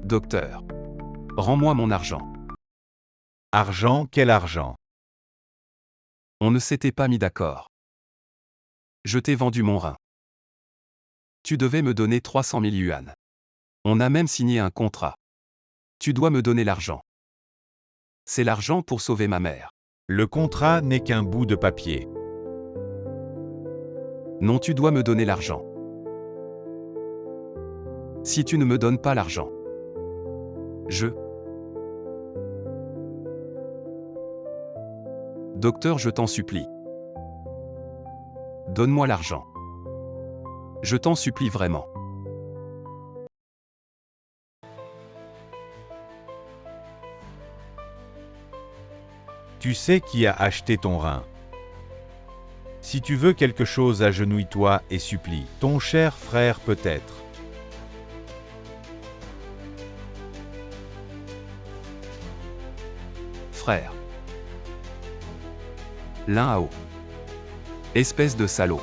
Docteur. Rends-moi mon argent. Argent, quel argent? On ne s'était pas mis d'accord. Je t'ai vendu mon rein. Tu devais me donner 300 000 yuan. On a même signé un contrat. Tu dois me donner l'argent. C'est l'argent pour sauver ma mère. Le contrat n'est qu'un bout de papier. Non, tu dois me donner l'argent. Si tu ne me donnes pas l'argent, Docteur, je t'en supplie. Donne-moi l'argent. Je t'en supplie vraiment. Tu sais qui a acheté ton rein. Si tu veux quelque chose, agenouille-toi et supplie. Ton cher frère peut-être. Frère. L'un à haut. Espèce de salaud.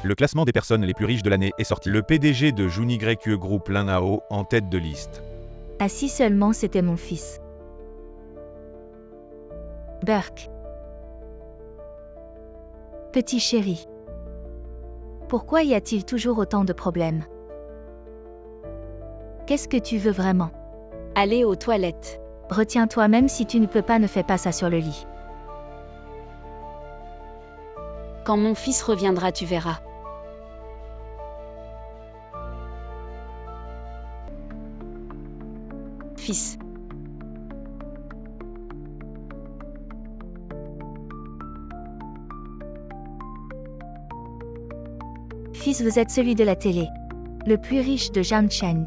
Le classement des personnes les plus riches de l'année est sorti. Le PDG de Junigreque Group Linao en tête de liste. Ah si seulement c'était mon fils. Burke. Petit chéri. Pourquoi y a-t-il toujours autant de problèmes? Qu'est-ce que tu veux vraiment? Aller aux toilettes. Retiens-toi, même si tu ne peux pas, ne fais pas ça sur le lit. Quand mon fils reviendra, tu verras. Fils. Fils, vous êtes celui de la télé. Le plus riche de Jiangcheng.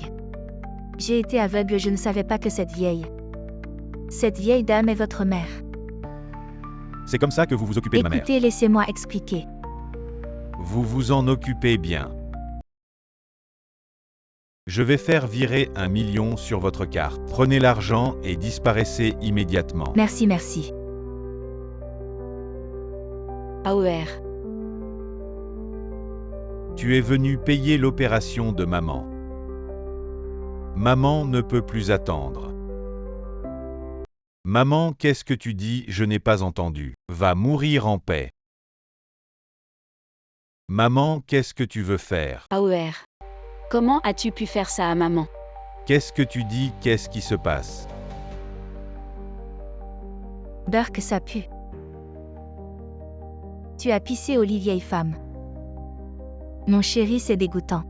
J'ai été aveugle, je ne savais pas que cette vieille dame est votre mère. C'est comme ça que vous vous occupez de ma mère. Écoutez, laissez-moi expliquer. Vous vous en occupez bien. Je vais faire virer 1 million sur votre carte. Prenez l'argent et disparaissez immédiatement. Merci, merci. AOR. Tu es venu payer l'opération de maman. Maman ne peut plus attendre. Maman, qu'est-ce que tu dis? Je n'ai pas entendu. Va mourir en paix. Maman, qu'est-ce que tu veux faire? AOR. Comment as-tu pu faire ça à maman? Qu'est-ce que tu dis? Qu'est-ce qui se passe? Burke, ça pue. Tu as pissé aux lits, vieille femme. Mon chéri, c'est dégoûtant.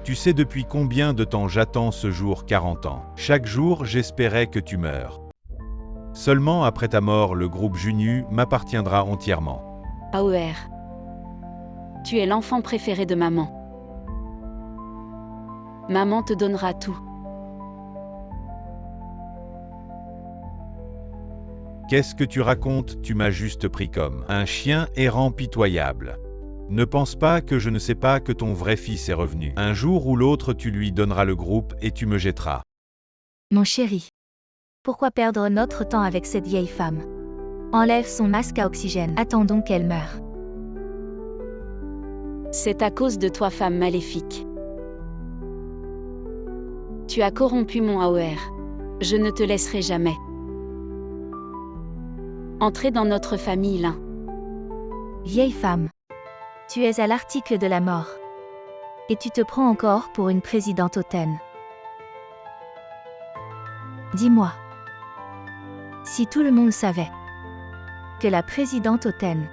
Tu sais depuis combien de temps j'attends ce jour? 40 ans. Chaque jour, j'espérais que tu meurs. Seulement après ta mort, le groupe Junu m'appartiendra entièrement. AOR. Tu es l'enfant préféré de maman. Maman te donnera tout. Qu'est-ce que tu racontes? Tu m'as juste pris comme un chien errant pitoyable. Ne pense pas que je ne sais pas que ton vrai fils est revenu. Un jour ou l'autre, tu lui donneras le groupe et tu me jetteras. Mon chéri. Pourquoi perdre notre temps avec cette vieille femme? Enlève son masque à oxygène. Attendons qu'elle meure. C'est à cause de toi, femme maléfique. Tu as corrompu mon AOR. Je ne te laisserai jamais. Entrez dans notre famille, l'un. Vieille femme. Tu es à l'article de la mort. Et tu te prends encore pour une présidente hautaine. Dis-moi. Si tout le monde savait que la présidente hautaine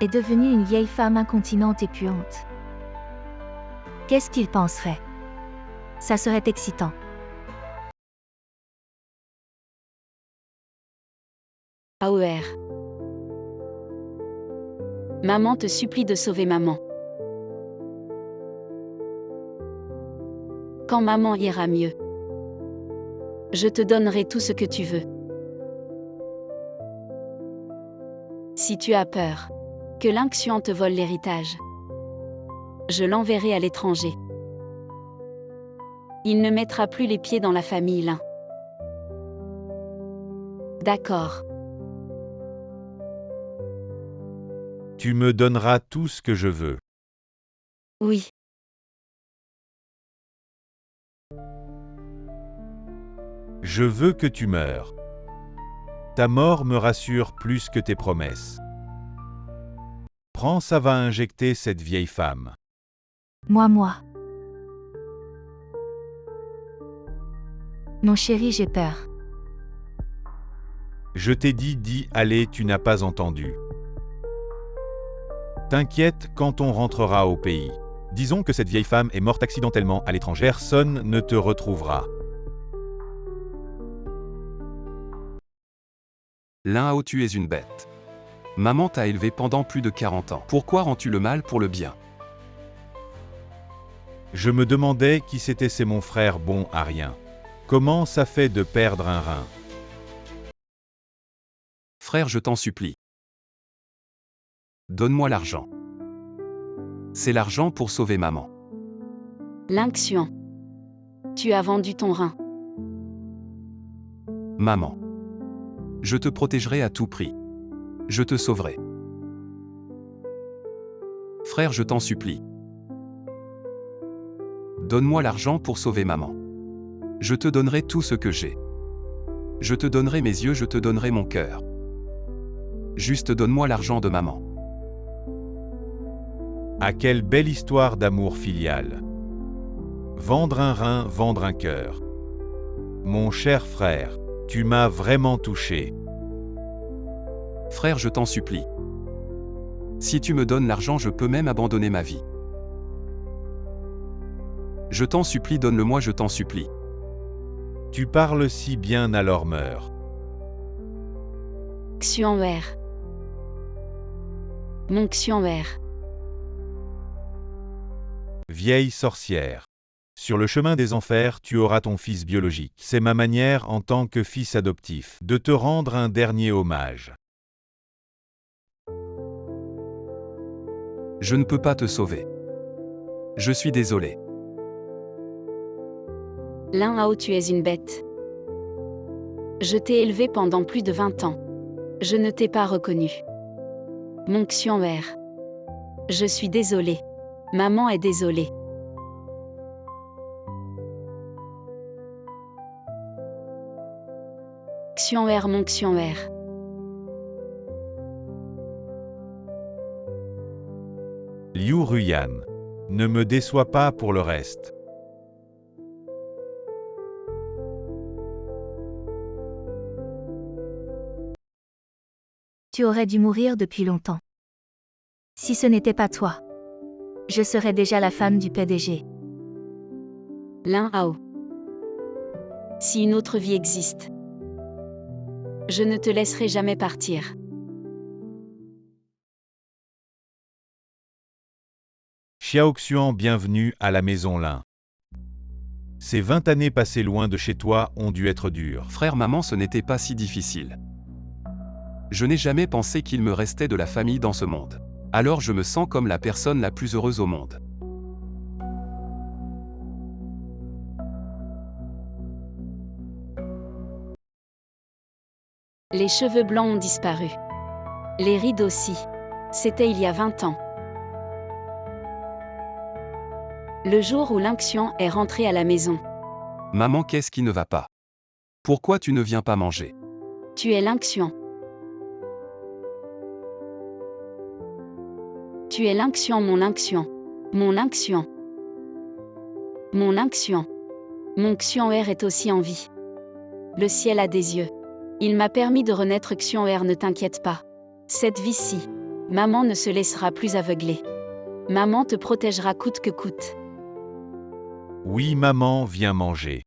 est devenue une vieille femme incontinente et puante, qu'est-ce qu'il penserait? Ça serait excitant. AOR. Maman te supplie de sauver maman. Quand maman ira mieux, je te donnerai tout ce que tu veux. Si tu as peur que l'incsuant te vole l'héritage, je l'enverrai à l'étranger. Il ne mettra plus les pieds dans la famille Lin. D'accord. Tu me donneras tout ce que je veux. Oui. Je veux que tu meures. Ta mort me rassure plus que tes promesses. Prends, ça va injecter cette vieille femme. Moi. Mon chéri, j'ai peur. Je t'ai dit, allez, tu n'as pas entendu. T'inquiète, quand on rentrera au pays. Disons que cette vieille femme est morte accidentellement à l'étranger, personne ne te retrouvera. Lin Hao, tu es une bête. Maman t'a élevé pendant plus de 40 ans. Pourquoi rends-tu le mal pour le bien? Je me demandais qui c'était, c'est mon frère bon à rien. Comment ça fait de perdre un rein? Frère, je t'en supplie. Donne-moi l'argent. C'est l'argent pour sauver maman. Lynxian. Tu as vendu ton rein. Maman. Je te protégerai à tout prix. Je te sauverai. Frère, je t'en supplie. Donne-moi l'argent pour sauver maman. Je te donnerai tout ce que j'ai. Je te donnerai mes yeux, je te donnerai mon cœur. Juste donne-moi l'argent de maman. Ah, quelle belle histoire d'amour filial. Vendre un rein, vendre un cœur. Mon cher frère, tu m'as vraiment touché. Frère, je t'en supplie. Si tu me donnes l'argent, je peux même abandonner ma vie. Je t'en supplie, donne-le-moi, je t'en supplie. Tu parles si bien, alors meurs. Xianwer. Mon Xianwer. Vieille sorcière. Sur le chemin des enfers, tu auras ton fils biologique. C'est ma manière, en tant que fils adoptif, de te rendre un dernier hommage. Je ne peux pas te sauver. Je suis désolé. Lin Hao, tu es une bête. Je t'ai élevé pendant plus de 20 ans. Je ne t'ai pas reconnu. Mon Xianwer. Je suis désolé. Maman est désolée. Xianwer, mon Xianwer. Liu Ruyan. Ne me déçois pas pour le reste. Tu aurais dû mourir depuis longtemps. Si ce n'était pas toi, je serais déjà la femme du PDG. Lin Hao. Si une autre vie existe, je ne te laisserai jamais partir. Xiaoxuan, bienvenue à la maison Lin. Ces 20 années passées loin de chez toi ont dû être dures. Frère, maman, ce n'était pas si difficile. Je n'ai jamais pensé qu'il me restait de la famille dans ce monde. Alors je me sens comme la personne la plus heureuse au monde. Les cheveux blancs ont disparu. Les rides aussi. C'était il y a 20 ans. Le jour où Lynxian est rentré à la maison. Maman, qu'est-ce qui ne va pas? Pourquoi tu ne viens pas manger? Tu es Lynxian. Tu es Lynxian, mon Lynxian. Mon Lynxian. Mon Lynxian. Mon Xianwer est aussi en vie. Le ciel a des yeux. Il m'a permis de renaître, Xianwer, ne t'inquiète pas. Cette vie-ci, maman ne se laissera plus aveugler. Maman te protégera coûte que coûte. Oui, maman, viens manger.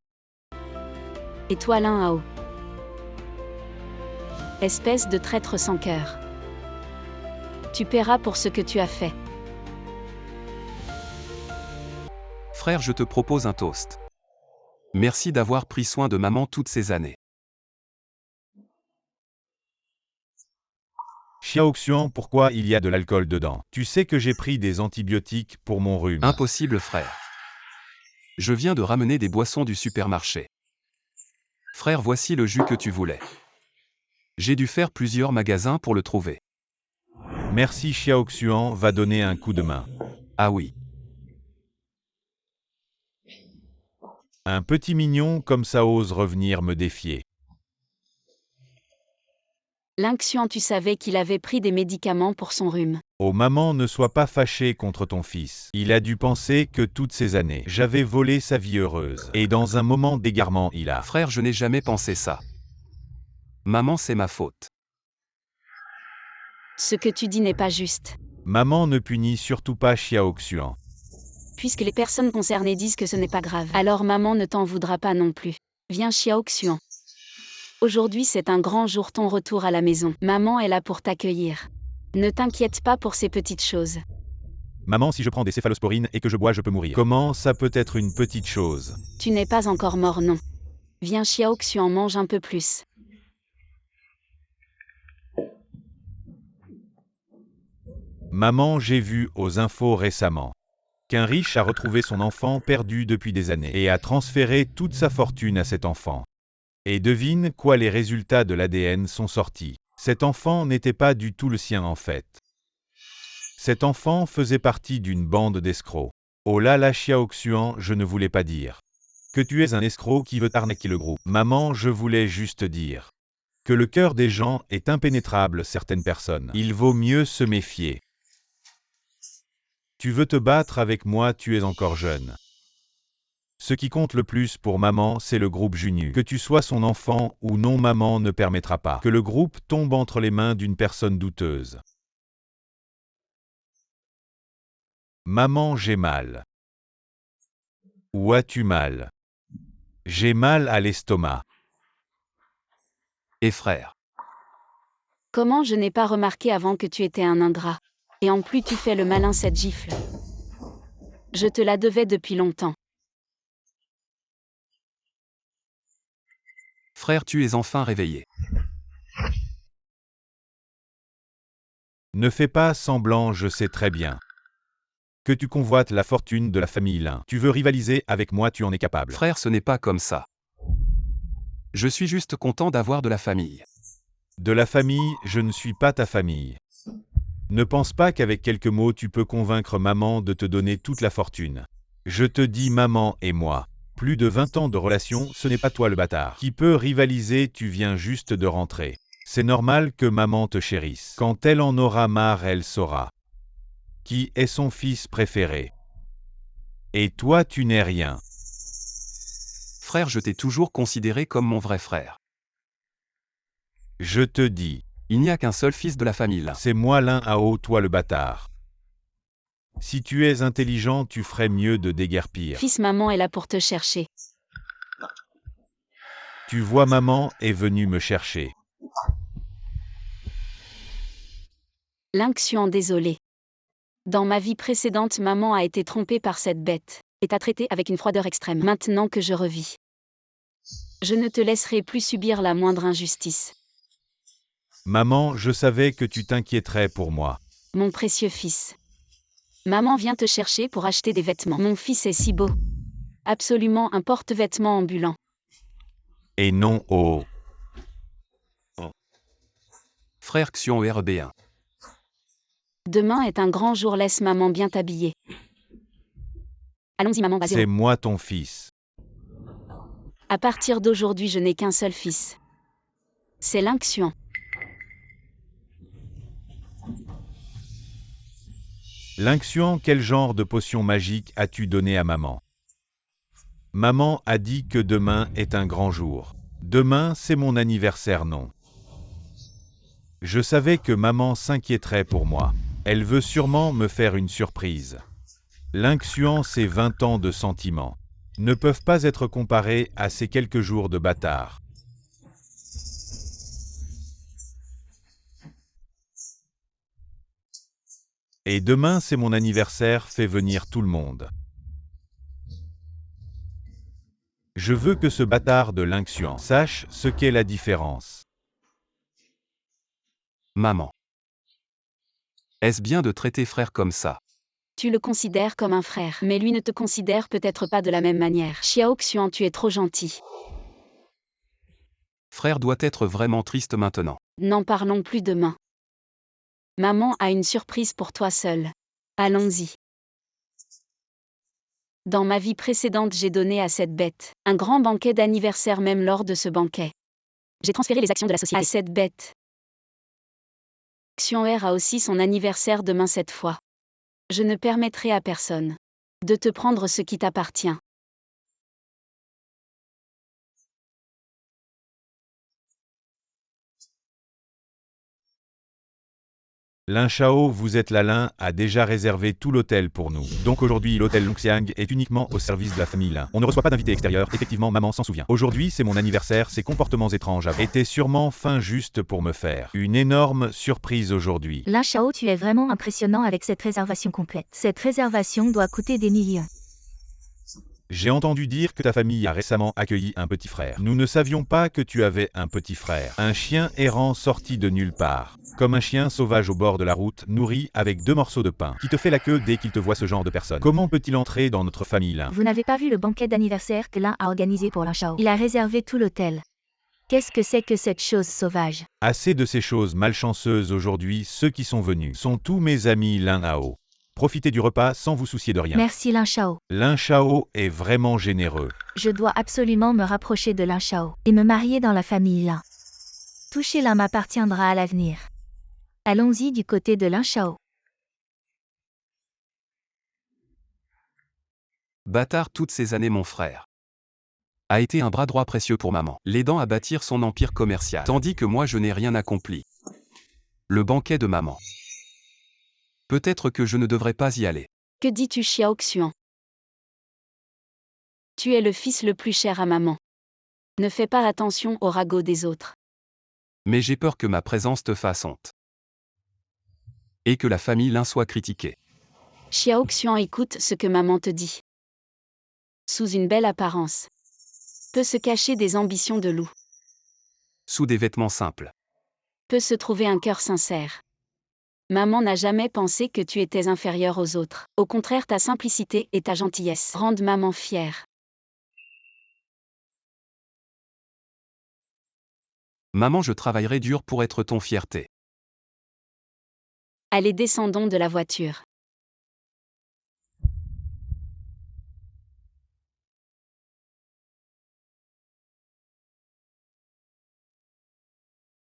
Et toi, Lin Hao. Espèce de traître sans cœur. Tu paieras pour ce que tu as fait. Frère, je te propose un toast. Merci d'avoir pris soin de maman toutes ces années. Xiaoxuan, pourquoi il y a de l'alcool dedans? Tu sais que j'ai pris des antibiotiques pour mon rhume. Impossible, frère. Je viens de ramener des boissons du supermarché. Frère, voici le jus que tu voulais. J'ai dû faire plusieurs magasins pour le trouver. Merci Xiaoxuan va donner un coup de main. Ah oui. Un petit mignon comme ça ose revenir me défier. Lingxian, tu savais qu'il avait pris des médicaments pour son rhume. Oh maman, ne sois pas fâchée contre ton fils. Il a dû penser que toutes ces années, j'avais volé sa vie heureuse. Et dans un moment d'égarement, il a... Frère, je n'ai jamais pensé ça. Maman, c'est ma faute. Ce que tu dis n'est pas juste. Maman ne punit surtout pas Xiaoxuan. Puisque les personnes concernées disent que ce n'est pas grave, alors maman ne t'en voudra pas non plus. Viens Xiaoxuan. Aujourd'hui c'est un grand jour, ton retour à la maison. Maman est là pour t'accueillir. Ne t'inquiète pas pour ces petites choses. Maman, si je prends des céphalosporines et que je bois, je peux mourir. Comment ça peut être une petite chose? Tu n'es pas encore mort, non. Viens Xiaoxuan, mange un peu plus. Maman, j'ai vu aux infos récemment qu'un riche a retrouvé son enfant perdu depuis des années et a transféré toute sa fortune à cet enfant. Et devine quoi, les résultats de l'ADN sont sortis. Cet enfant n'était pas du tout le sien en fait. Cet enfant faisait partie d'une bande d'escrocs. Oh là là Xiaoxuan, je ne voulais pas dire que tu es un escroc qui veut arnaquer le groupe. Maman, je voulais juste dire que le cœur des gens est impénétrable, certaines personnes. Il vaut mieux se méfier. Tu veux te battre avec moi, tu es encore jeune. Ce qui compte le plus pour maman, c'est le groupe Junyu. Que tu sois son enfant ou non, maman ne permettra pas que le groupe tombe entre les mains d'une personne douteuse. Maman, j'ai mal. Où as-tu mal? J'ai mal à l'estomac. Et frère. Comment je n'ai pas remarqué avant que tu étais un ingrat. Et en plus tu fais le malin, cette gifle. Je te la devais depuis longtemps. Frère, tu es enfin réveillé. Ne fais pas semblant, je sais très bien que tu convoites la fortune de la famille Lin. Tu veux rivaliser avec moi, tu en es capable. Frère, ce n'est pas comme ça. Je suis juste content d'avoir de la famille. De la famille, je ne suis pas ta famille. Ne pense pas qu'avec quelques mots tu peux convaincre maman de te donner toute la fortune. Je te dis, maman et moi, plus de 20 ans de relation, ce n'est pas toi le bâtard qui peut rivaliser, tu viens juste de rentrer. C'est normal que maman te chérisse. Quand elle en aura marre, elle saura qui est son fils préféré. Et toi, tu n'es rien. Frère, je t'ai toujours considéré comme mon vrai frère. Je te dis, Il n'y a qu'un seul fils de la famille là. c'est moi l'un à haut, toi le bâtard. Si tu es intelligent, tu ferais mieux de déguerpir. Fils, maman est là pour te chercher. Tu vois, maman est venue me chercher. Lingxian, désolé. Dans ma vie précédente, maman a été trompée par cette bête, et t'a traité avec une froideur extrême. Maintenant que je revis, je ne te laisserai plus subir la moindre injustice. Maman, je savais que tu t'inquiéterais pour moi. Mon précieux fils. Maman vient te chercher pour acheter des vêtements. Mon fils est si beau. Absolument un porte-vêtements ambulant. Et non, oh. Frère Xion RB1. Demain est un grand jour, laisse maman bien t'habiller. Allons-y maman, vas-y. C'est moi ton fils. À partir d'aujourd'hui, je n'ai qu'un seul fils. C'est Lingxian. Lingxian, quel genre de potion magique as-tu donné à maman? Maman a dit que demain est un grand jour. Demain, c'est mon anniversaire, non? Je savais que maman s'inquiéterait pour moi. Elle veut sûrement me faire une surprise. Lingxian, ses 20 ans de sentiments ne peuvent pas être comparés à ces quelques jours de bâtard. Et demain, c'est mon anniversaire, fais venir tout le monde. Je veux que ce bâtard de Lingxian sache ce qu'est la différence. Maman. Est-ce bien de traiter frère comme ça? Tu le considères comme un frère, mais lui ne te considère peut-être pas de la même manière. Xiaoxuan, tu es trop gentil. Frère doit être vraiment triste maintenant. N'en parlons plus demain. Maman a une surprise pour toi seul. Allons-y. Dans ma vie précédente, j'ai donné à cette bête un grand banquet d'anniversaire. Même lors de ce banquet, j'ai transféré les actions de la société à cette bête. Action R a aussi son anniversaire demain cette fois. Je ne permettrai à personne de te prendre ce qui t'appartient. Lin Shao, vous êtes là, Lin a déjà réservé tout l'hôtel pour nous. Donc aujourd'hui, l'hôtel Longxiang est uniquement au service de la famille Lin. On ne reçoit pas d'invités extérieurs, effectivement, maman s'en souvient. Aujourd'hui, c'est mon anniversaire, ces comportements étranges étaient sûrement fin juste pour me faire une énorme surprise aujourd'hui. Lin Shao, tu es vraiment impressionnant avec cette réservation complète. Cette réservation doit coûter des millions. J'ai entendu dire que ta famille a récemment accueilli un petit frère. Nous ne savions pas que tu avais un petit frère. Un chien errant sorti de nulle part. Comme un chien sauvage au bord de la route, nourri avec 2 morceaux de pain, qui te fait la queue dès qu'il te voit, ce genre de personne. Comment peut-il entrer dans notre famille, Lin? Vous n'avez pas vu le banquet d'anniversaire que Lin a organisé pour Lin Shao. Il a réservé tout l'hôtel. Qu'est-ce que c'est que cette chose sauvage? Assez de ces choses malchanceuses aujourd'hui, ceux qui sont venus sont tous mes amis Lin Hao. Profitez du repas sans vous soucier de rien. Merci Lin Shao. Lin Shao est vraiment généreux. Je dois absolument me rapprocher de Lin Shao et me marier dans la famille Lin. Toucher Lin m'appartiendra à l'avenir. Allons-y du côté de Lin Shao. Bâtard, toutes ces années mon frère a été un bras droit précieux pour maman, l'aidant à bâtir son empire commercial, tandis que moi je n'ai rien accompli. Le banquet de maman. Peut-être que je ne devrais pas y aller. Que dis-tu, Xiao Xuan? Tu es le fils le plus cher à maman. Ne fais pas attention aux ragots des autres. Mais j'ai peur que ma présence te fasse honte. Et que la famille Lin soit critiquée. Xiao Xuan, écoute ce que maman te dit. Sous une belle apparence peut se cacher des ambitions de loup. Sous des vêtements simples Peut se trouver un cœur sincère. Maman n'a jamais pensé que tu étais inférieur aux autres. Au contraire, ta simplicité et ta gentillesse rendent maman fière. Maman, je travaillerai dur pour être ton fierté. Allez, descendons de la voiture.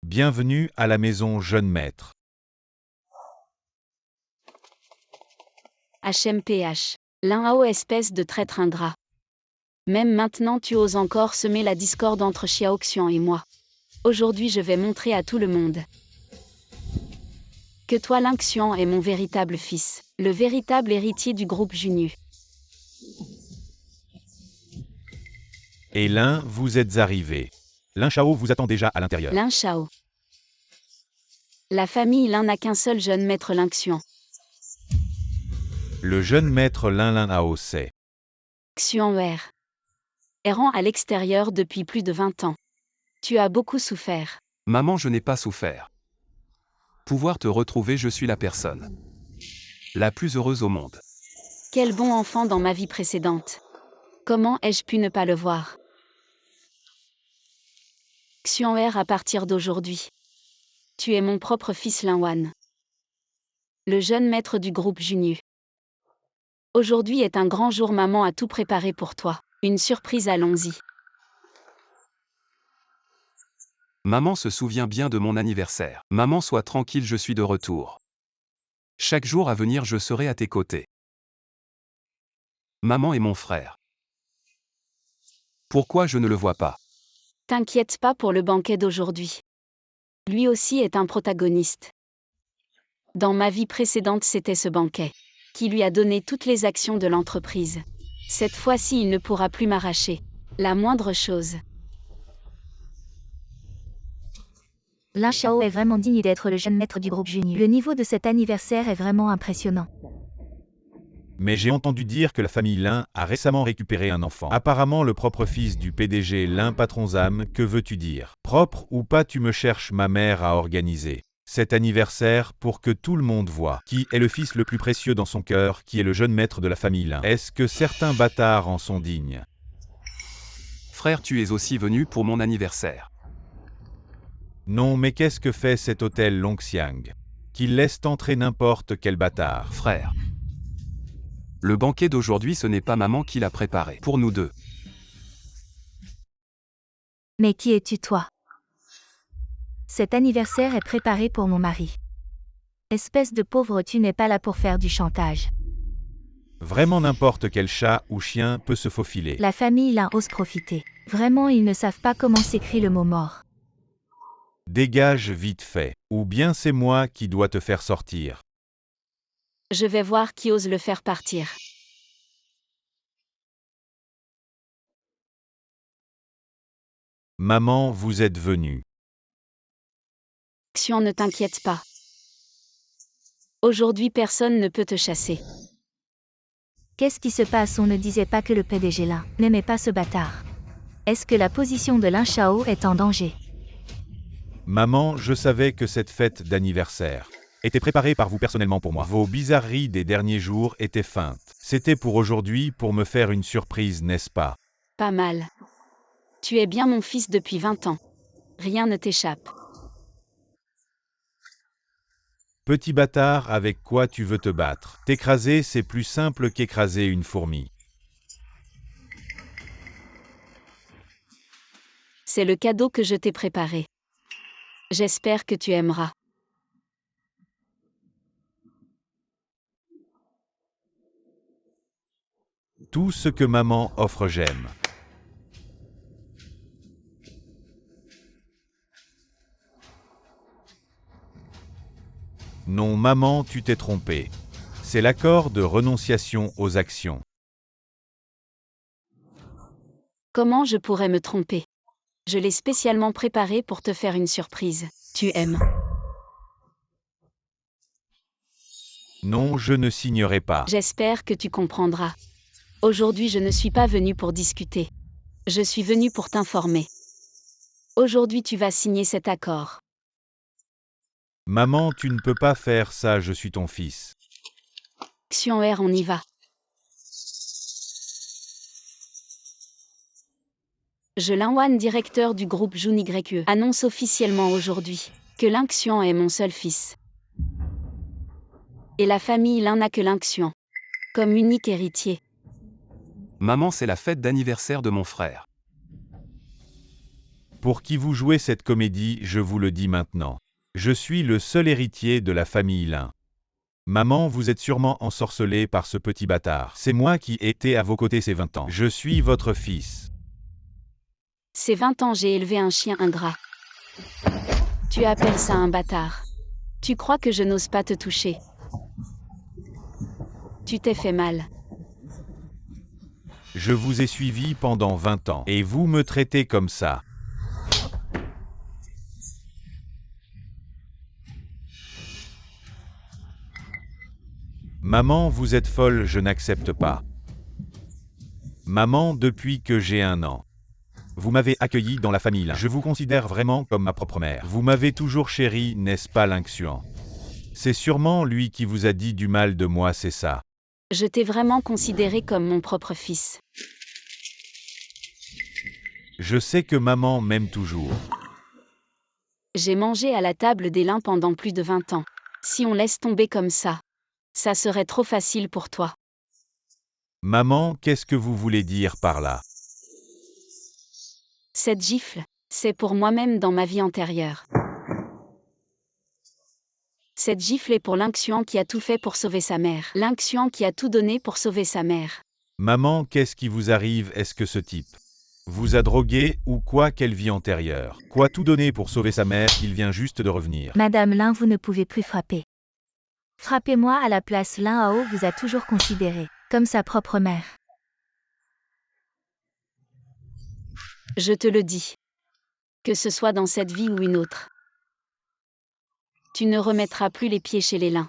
Bienvenue à la maison, jeune maître. HMPH. Lin Hao, espèce de traître ingrat. Même maintenant tu oses encore semer la discorde entre Xiao Xuan et moi. Aujourd'hui je vais montrer à tout le monde que toi Lin Xuan est mon véritable fils, le véritable héritier du groupe Junyu. Et Lin, vous êtes arrivé. Lin Shao vous attend déjà à l'intérieur. Lin Shao. La famille Lin n'a qu'un seul jeune maître, Lin Xuan. Le jeune maître Lin Hao sait. Xuan Er. Errant à l'extérieur depuis plus de 20 ans. Tu as beaucoup souffert. Maman, je n'ai pas souffert. Pouvoir te retrouver, je suis la personne la plus heureuse au monde. Quel bon enfant dans ma vie précédente. Comment ai-je pu ne pas le voir? Xuan Er, à partir d'aujourd'hui, tu es mon propre fils Lin Wan. Le jeune maître du groupe Junyu. Aujourd'hui est un grand jour, maman a tout préparé pour toi. Une surprise, allons-y. Maman se souvient bien de mon anniversaire. Maman, sois tranquille, je suis de retour. Chaque jour à venir, je serai à tes côtés. Maman et mon frère. Pourquoi je ne le vois pas? T'inquiète pas pour le banquet d'aujourd'hui. Lui aussi est un protagoniste. Dans ma vie précédente, c'était ce banquet qui lui a donné toutes les actions de l'entreprise. Cette fois-ci, il ne pourra plus m'arracher la moindre chose. Lin Shao est vraiment digne d'être le jeune maître du groupe Junyu. Le niveau de cet anniversaire est vraiment impressionnant. Mais j'ai entendu dire que la famille Lin a récemment récupéré un enfant. Apparemment le propre fils du PDG Lin Patronzam, que veux-tu dire? Propre ou pas, tu me cherches ma mère à organiser cet anniversaire pour que tout le monde voit qui est le fils le plus précieux dans son cœur, qui est le jeune maître de la famille Lin. Est-ce que certains bâtards en sont dignes? Frère, tu es aussi venu pour mon anniversaire. Non, mais qu'est-ce que fait cet hôtel Longxiang? qu'il laisse entrer n'importe quel bâtard. Frère. Le banquet d'aujourd'hui, ce n'est pas maman qui l'a préparé. Pour nous deux. Mais qui es-tu toi? Cet anniversaire est préparé pour mon mari. Espèce de pauvre, tu n'es pas là pour faire du chantage. Vraiment n'importe quel chat ou chien peut se faufiler. La famille Lin ose profiter. Vraiment, ils ne savent pas comment s'écrit le mot mort. Dégage vite fait, ou bien c'est moi qui dois te faire sortir. Je vais voir qui ose le faire partir. Maman, vous êtes venue. Xian, ne t'inquiète pas. Aujourd'hui, personne ne peut te chasser. Qu'est-ce qui se passe? On ne disait pas que le PDG Lin n'aimait pas ce bâtard. Est-ce que la position de Lin Shao est en danger? Maman, je savais que cette fête d'anniversaire était préparée par vous personnellement pour moi. Vos bizarreries des derniers jours étaient feintes. C'était pour aujourd'hui, pour me faire une surprise, n'est-ce pas? Pas mal. Tu es bien mon fils depuis 20 ans. Rien ne t'échappe. Petit bâtard, avec quoi tu veux te battre? T'écraser, c'est plus simple qu'écraser une fourmi. C'est le cadeau que je t'ai préparé. J'espère que tu aimeras. Tout ce que maman offre, j'aime. Non, maman, tu t'es trompée. C'est l'accord de renonciation aux actions. Comment je pourrais me tromper? Je l'ai spécialement préparé pour te faire une surprise. Tu aimes? Non, je ne signerai pas. J'espère que tu comprendras. Aujourd'hui, je ne suis pas venu pour discuter. Je suis venu pour t'informer. Aujourd'hui, tu vas signer cet accord. Maman, tu ne peux pas faire ça, je suis ton fils. Xian Er, on y va. Je Linwan, directeur du groupe Jun YE, annonce officiellement aujourd'hui que Lin Xian est mon seul fils. Et la famille Lin n'a que Lin Xian comme unique héritier. Maman, c'est la fête d'anniversaire de mon frère. Pour qui vous jouez cette comédie, je vous le dis maintenant. Je suis le seul héritier de la famille Lin. Maman, vous êtes sûrement ensorcelée par ce petit bâtard. C'est moi qui étais à vos côtés ces 20 ans. Je suis votre fils. Ces 20 ans, j'ai élevé un chien ingrat. Tu appelles ça un bâtard? Tu crois que je n'ose pas te toucher? Tu t'es fait mal. Je vous ai suivi pendant 20 ans, et vous me traitez comme ça. Maman, vous êtes folle, je n'accepte pas. Maman, depuis que j'ai 1 an. Vous m'avez accueilli dans la famille Lin. Je vous considère vraiment comme ma propre mère. Vous m'avez toujours chéri, n'est-ce pas Lin Xian? C'est sûrement lui qui vous a dit du mal de moi, c'est ça. Je t'ai vraiment considéré comme mon propre fils. Je sais que maman m'aime toujours. J'ai mangé à la table des Lin pendant plus de 20 ans. Si on laisse tomber comme ça serait trop facile pour toi. Maman, qu'est-ce que vous voulez dire par là? Cette gifle, c'est pour moi-même dans ma vie antérieure. Cette gifle est pour Lin Xian qui a tout fait pour sauver sa mère. Lin Xian qui a tout donné pour sauver sa mère. Maman, qu'est-ce qui vous arrive? Est-ce que ce type vous a drogué ou quoi? Quelle vie antérieure? Quoi tout donner pour sauver sa mère? Il vient juste de revenir. Madame Lin, vous ne pouvez plus frapper. Frappez-moi à la place. Lin Hao vous a toujours considéré comme sa propre mère. Je te le dis. Que ce soit dans cette vie ou une autre. Tu ne remettras plus les pieds chez les Lin.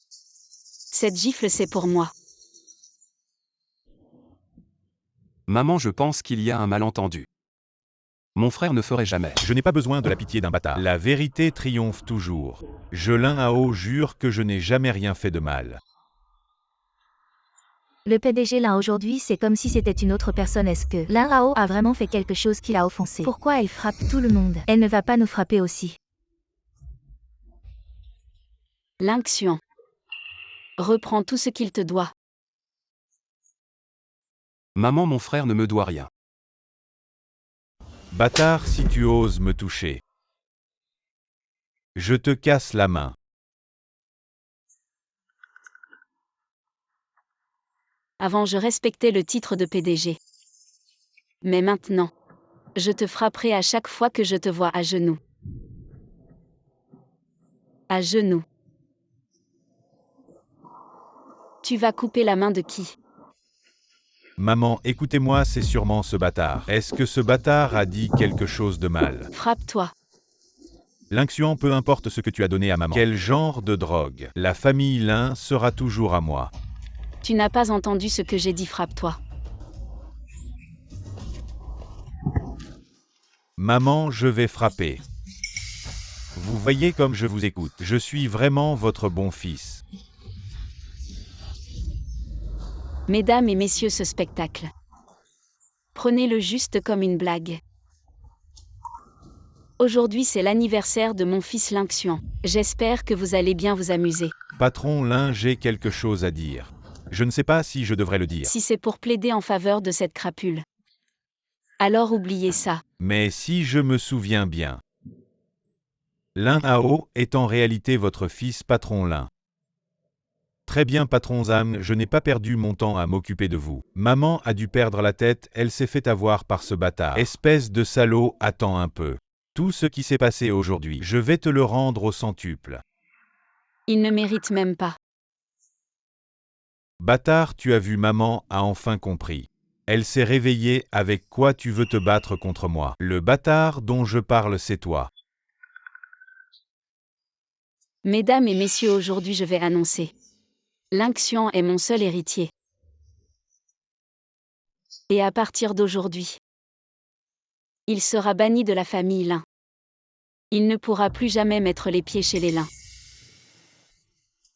Cette gifle, c'est pour moi. Maman, je pense qu'il y a un malentendu. Mon frère ne ferait jamais. Je n'ai pas besoin de la pitié d'un bâtard. La vérité triomphe toujours. Je Lin Hao jure que je n'ai jamais rien fait de mal. Le PDG Lin aujourd'hui, c'est comme si c'était une autre personne. Est-ce que Lin Hao a vraiment fait quelque chose qui l'a offensé? Pourquoi elle frappe tout le monde? Elle ne va pas nous frapper aussi. L'Inxian. Reprends tout ce qu'il te doit. Maman, mon frère ne me doit rien. Bâtard, si tu oses me toucher. Je te casse la main. Avant je respectais le titre de PDG. Mais maintenant, je te frapperai à chaque fois que je te vois à genoux. À genoux. Tu vas couper la main de qui? Maman, écoutez-moi, c'est sûrement ce bâtard. Est-ce que ce bâtard a dit quelque chose de mal? Frappe-toi. L'Inxian, peu importe ce que tu as donné à maman. Quel genre de drogue? La famille Lin sera toujours à moi. Tu n'as pas entendu ce que j'ai dit, frappe-toi. Maman, je vais frapper. Vous voyez comme je vous écoute. Je suis vraiment votre bon fils. Mesdames et messieurs, ce spectacle. Prenez-le juste comme une blague. Aujourd'hui c'est l'anniversaire de mon fils L'Inxian. J'espère que vous allez bien vous amuser. Patron Lin, j'ai quelque chose à dire. Je ne sais pas si je devrais le dire. Si c'est pour plaider en faveur de cette crapule, alors oubliez ça. Mais si je me souviens bien, Lin Hao est en réalité votre fils, patron Lin. Très bien, patron Zhang, je n'ai pas perdu mon temps à m'occuper de vous. Maman a dû perdre la tête, elle s'est fait avoir par ce bâtard. Espèce de salaud, attends un peu. Tout ce qui s'est passé aujourd'hui, je vais te le rendre au centuple. Il ne mérite même pas. Bâtard, tu as vu, maman a enfin compris. Elle s'est réveillée, avec quoi tu veux te battre contre moi? Le bâtard dont je parle, c'est toi. Mesdames et messieurs, aujourd'hui je vais annoncer. L'Inxian est mon seul héritier. Et à partir d'aujourd'hui, il sera banni de la famille Lin. Il ne pourra plus jamais mettre les pieds chez les Lin.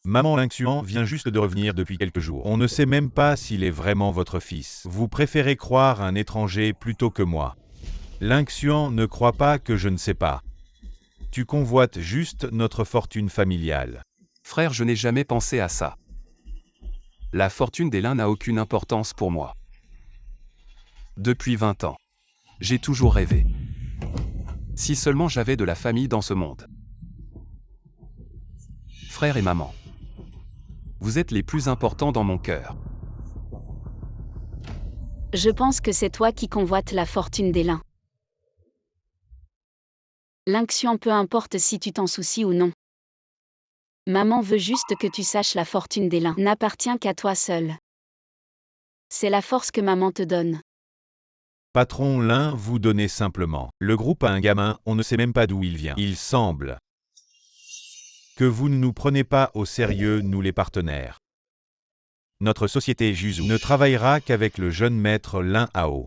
Maman L'Inxian vient juste de revenir depuis quelques jours. On ne sait même pas s'il est vraiment votre fils. Vous préférez croire un étranger plutôt que moi. L'Inxian ne croit pas que je ne sais pas. Tu convoites juste notre fortune familiale. Frère, je n'ai jamais pensé à ça. La fortune des Lin n'a aucune importance pour moi. Depuis 20 ans, j'ai toujours rêvé. Si seulement j'avais de la famille dans ce monde. Frère et maman. Vous êtes les plus importants dans mon cœur. Je pense que c'est toi qui convoites la fortune des Lin. L'Inxian, peu importe si tu t'en soucies ou non. Maman veut juste que tu saches, la fortune des Lin n'appartient qu'à toi seul. C'est la force que maman te donne. Patron Lin, vous donnez simplement. Le groupe a un gamin, on ne sait même pas d'où il vient. Il semble que vous ne nous prenez pas au sérieux, nous les partenaires. Notre société Juzu ne travaillera qu'avec le jeune maître Lin Hao.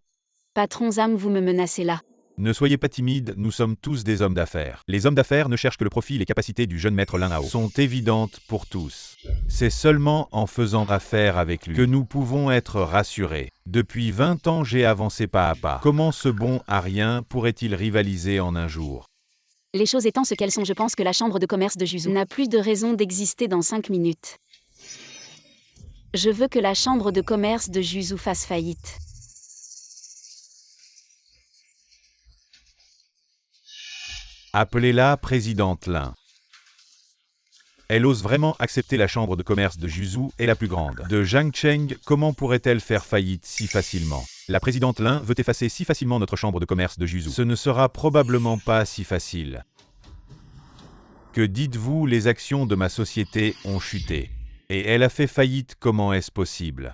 Patron Zhang, vous me menacez là. Ne soyez pas timide, nous sommes tous des hommes d'affaires. Les hommes d'affaires ne cherchent que le profit et les capacités du jeune maître Lin Hao sont évidentes pour tous. C'est seulement en faisant affaire avec lui que nous pouvons être rassurés. Depuis 20 ans, j'ai avancé pas à pas. Comment ce bon à rien pourrait-il rivaliser en un jour? Les choses étant ce qu'elles sont, je pense que la chambre de commerce de Juzu n'a plus de raison d'exister dans 5 minutes. Je veux que la chambre de commerce de Juzu fasse faillite. Appelez-la présidente Lin. Elle ose vraiment accepter la chambre de commerce de Juzu est la plus grande. De Jiangcheng, comment pourrait-elle faire faillite si facilement? La présidente Lin veut effacer si facilement notre chambre de commerce de Juzu. Ce ne sera probablement pas si facile. Que dites-vous, les actions de ma société ont chuté. Et elle a fait faillite, comment est-ce possible?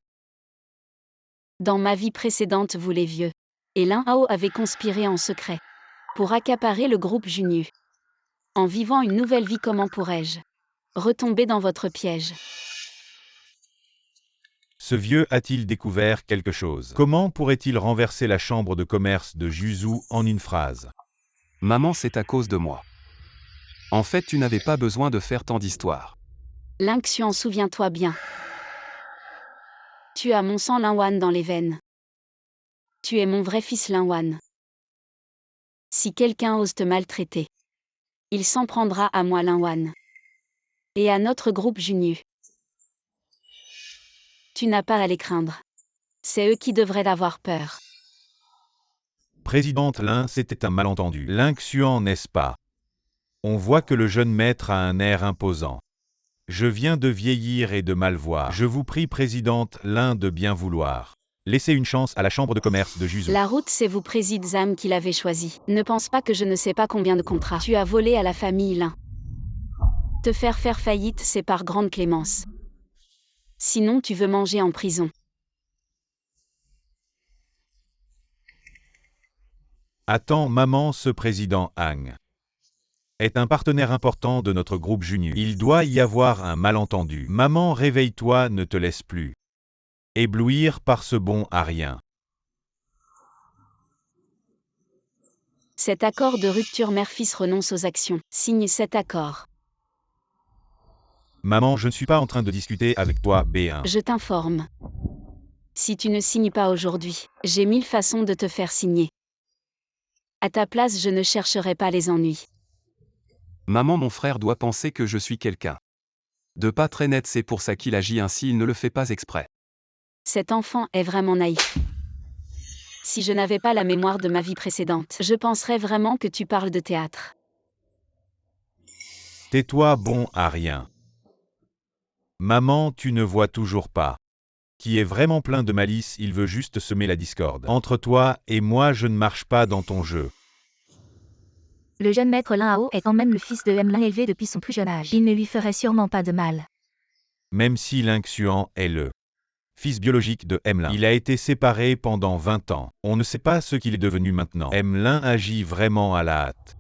Dans ma vie précédente, vous les vieux et Lin Hao avaient conspiré en secret pour accaparer le groupe Junyu. En vivant une nouvelle vie, comment pourrais-je retomber dans votre piège? Ce vieux a-t-il découvert quelque chose? Comment pourrait-il renverser la chambre de commerce de Juzu en une phrase? Maman, c'est à cause de moi. En fait, tu n'avais pas besoin de faire tant d'histoires. L'Inxian, souviens-toi bien. Tu as mon sang Linwan dans les veines. Tu es mon vrai fils Linwan. Si quelqu'un ose te maltraiter, il s'en prendra à moi Linwan. Et à notre groupe Junu. Tu n'as pas à les craindre. C'est eux qui devraient avoir peur. Présidente Lin, c'était un malentendu. Lin-Xuan, n'est-ce pas? On voit que le jeune maître a un air imposant. Je viens de vieillir et de mal voir. Je vous prie, Présidente Lin, de bien vouloir. Laissez une chance à la chambre de commerce de Juzhou. La route, c'est vous, Président Zam, qui l'avez choisi. Ne pense pas que je ne sais pas combien de contrats tu as volé à la famille Lin. Te faire faillite, c'est par grande clémence. Sinon, tu veux manger en prison. Attends, maman, ce président Hang est un partenaire important de notre groupe Junu. Il doit y avoir un malentendu. Maman, réveille-toi, ne te laisse plus éblouir par ce bon à rien. Cet accord de rupture mère-fils renonce aux actions. Signe cet accord. Maman, je ne suis pas en train de discuter avec toi, B1. Je t'informe. Si tu ne signes pas aujourd'hui, j'ai 1000 façons de te faire signer. À ta place, je ne chercherai pas les ennuis. Maman, mon frère doit penser que je suis quelqu'un de pas très net, c'est pour ça qu'il agit ainsi, il ne le fait pas exprès. Cet enfant est vraiment naïf. Si je n'avais pas la mémoire de ma vie précédente, je penserais vraiment que tu parles de théâtre. Tais-toi, bon à rien. Maman, tu ne vois toujours pas qui est vraiment plein de malice, il veut juste semer la discorde. Entre toi et moi, je ne marche pas dans ton jeu. Le jeune maître Lin Hao est quand même le fils de M Lin élevé depuis son plus jeune âge. Il ne lui ferait sûrement pas de mal. Même si Lin-Xuan est le fils biologique de M Lin. Il a été séparé pendant 20 ans. On ne sait pas ce qu'il est devenu maintenant. M Lin agit vraiment à la hâte.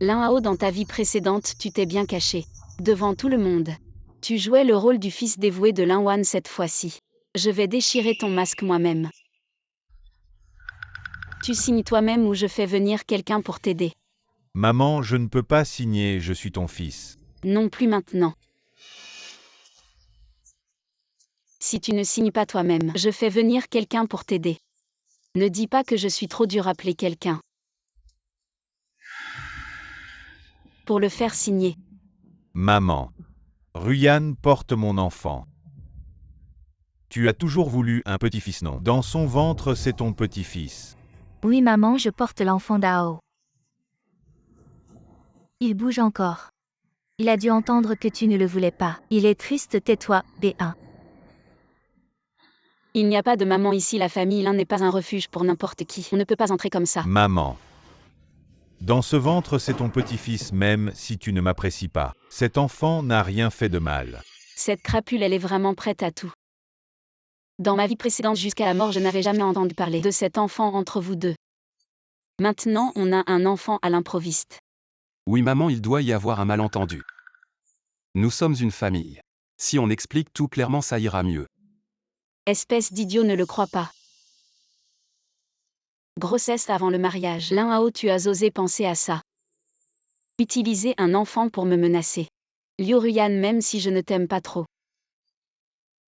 Lin Hao, dans ta vie précédente, tu t'es bien caché. Devant tout le monde. Tu jouais le rôle du fils dévoué de Lin Wan cette fois-ci. Je vais déchirer ton masque moi-même. Tu signes toi-même ou je fais venir quelqu'un pour t'aider. Maman, je ne peux pas signer, je suis ton fils. Non plus maintenant. Si tu ne signes pas toi-même, je fais venir quelqu'un pour t'aider. Ne dis pas que je suis trop dur à appeler quelqu'un. Pour le faire signer. Maman. Ruyan porte mon enfant. Tu as toujours voulu un petit-fils, non? Dans son ventre, c'est ton petit-fils. Oui maman, je porte l'enfant d'Ao. Il bouge encore. Il a dû entendre que tu ne le voulais pas. Il est triste, tais-toi, B1. Il n'y a pas de maman ici, la famille Lin n'est pas un refuge pour n'importe qui. On ne peut pas entrer comme ça. Maman. Dans ce ventre, c'est ton petit-fils même si tu ne m'apprécies pas. Cet enfant n'a rien fait de mal. Cette crapule, elle est vraiment prête à tout. Dans ma vie précédente jusqu'à la mort, je n'avais jamais entendu parler de cet enfant entre vous deux. Maintenant, on a un enfant à l'improviste. Oui maman, il doit y avoir un malentendu. Nous sommes une famille. Si on explique tout clairement, ça ira mieux. Espèce d'idiot, ne le crois pas. Grossesse avant le mariage. Lin Hao, tu as osé penser à ça. Utiliser un enfant pour me menacer. Liu Ruyan, même si je ne t'aime pas trop.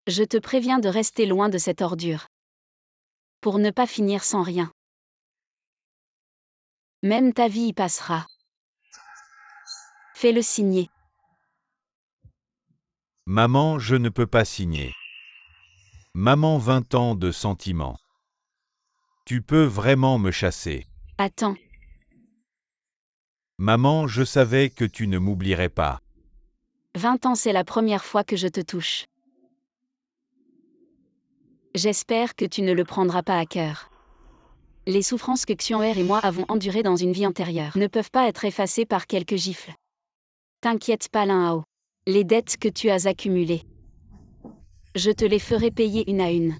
Je te préviens de rester loin de cette ordure. Pour ne pas finir sans rien. Même ta vie y passera. Fais-le signer. Maman, je ne peux pas signer. Maman, 20 ans de sentiments. Tu peux vraiment me chasser. Attends. Maman, je savais que tu ne m'oublierais pas. 20 ans, c'est la première fois que je te touche. J'espère que tu ne le prendras pas à cœur. Les souffrances que Xuan'er et moi avons endurées dans une vie antérieure ne peuvent pas être effacées par quelques gifles. T'inquiète pas, Lin Hao. Les dettes que tu as accumulées, je te les ferai payer une à une.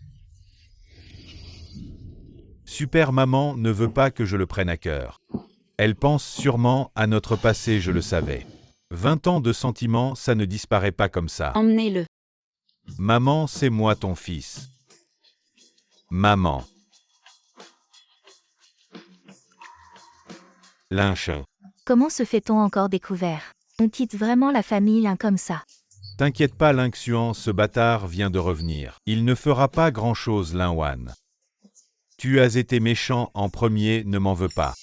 Super maman ne veut pas que je le prenne à cœur. Elle pense sûrement à notre passé, je le savais. 20 ans de sentiments, ça ne disparaît pas comme ça. Emmenez-le. Maman, c'est moi ton fils. Maman. Lynch. Comment se fait-on encore découvert? On quitte vraiment la famille Lin comme ça. T'inquiète pas, Lin-Xuan, ce bâtard vient de revenir. Il ne fera pas grand-chose, Lin Wan. Tu as été méchant en premier, ne m'en veux pas.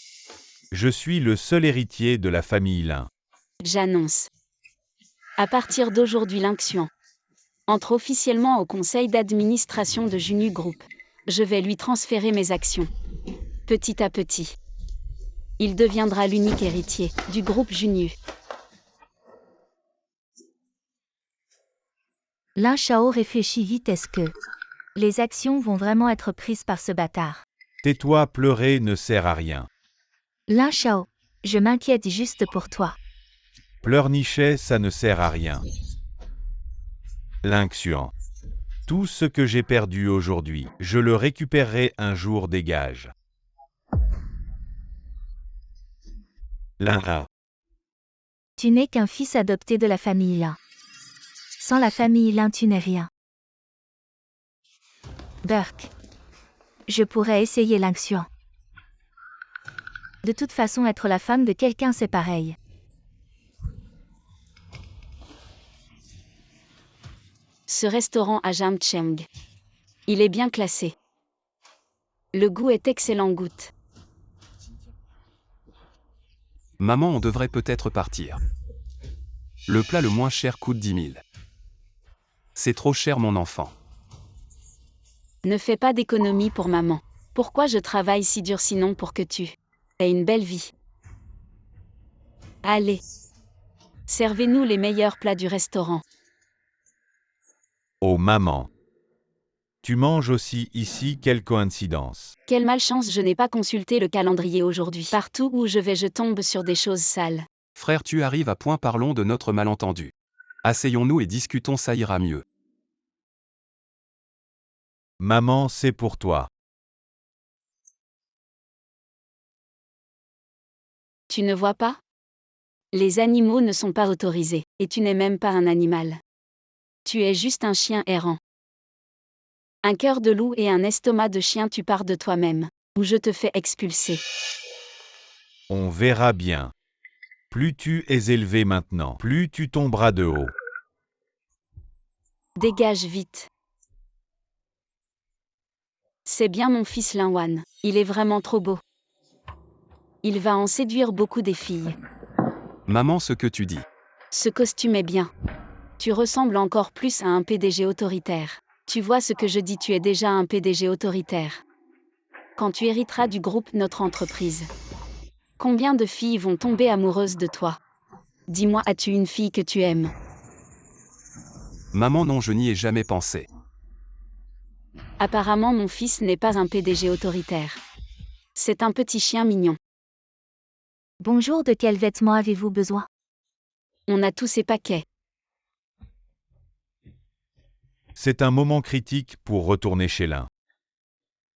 Je suis le seul héritier de la famille Lin. J'annonce. À partir d'aujourd'hui, l'Inxian entre officiellement au conseil d'administration de Junu Group. Je vais lui transférer mes actions. Petit à petit, il deviendra l'unique héritier du groupe Junu. Lin Shao réfléchit vite. Est-ce que les actions vont vraiment être prises par ce bâtard? Tais-toi, pleurer ne sert à rien. Lin Shao, je m'inquiète juste pour toi. Pleurnichet, ça ne sert à rien. Lynxian. Tout ce que j'ai perdu aujourd'hui, je le récupérerai un jour, dégage. Lin. Tu n'es qu'un fils adopté de la famille Lin. Sans la famille Lin, tu n'es rien. Burke. Je pourrais essayer l'Inxian. De toute façon, être la femme de quelqu'un, c'est pareil. Ce restaurant à Jamcheng. Il est bien classé. Le goût est excellent. Goûte. Maman, on devrait peut-être partir. Le plat le moins cher coûte 10 000. C'est trop cher, mon enfant. Ne fais pas d'économie pour maman. Pourquoi je travaille si dur sinon pour que tu aies une belle vie? Allez. Servez-nous les meilleurs plats du restaurant. Oh maman. Tu manges aussi ici, quelle coïncidence. Quelle malchance, je n'ai pas consulté le calendrier aujourd'hui. Partout où je vais, je tombe sur des choses sales. Frère, tu arrives à point, parlons de notre malentendu. Asseyons-nous et discutons, ça ira mieux. Maman, c'est pour toi. Tu ne vois pas? Les animaux ne sont pas autorisés, et tu n'es même pas un animal. Tu es juste un chien errant. Un cœur de loup et un estomac de chien, tu pars de toi-même, ou je te fais expulser. On verra bien. Plus tu es élevé maintenant, plus tu tomberas de haut. Dégage vite. C'est bien mon fils Linwan, il est vraiment trop beau. Il va en séduire beaucoup des filles. Maman, ce que tu dis. Ce costume est bien. Tu ressembles encore plus à un PDG autoritaire. Tu vois ce que je dis, tu es déjà un PDG autoritaire. Quand tu hériteras du groupe Notre Entreprise, combien de filles vont tomber amoureuses de toi? Dis-moi, as-tu une fille que tu aimes? Maman, non, je n'y ai jamais pensé. Apparemment, mon fils n'est pas un PDG autoritaire. C'est un petit chien mignon. Bonjour, de quels vêtements avez-vous besoin? On a tous ces paquets. C'est un moment critique pour retourner chez Lin.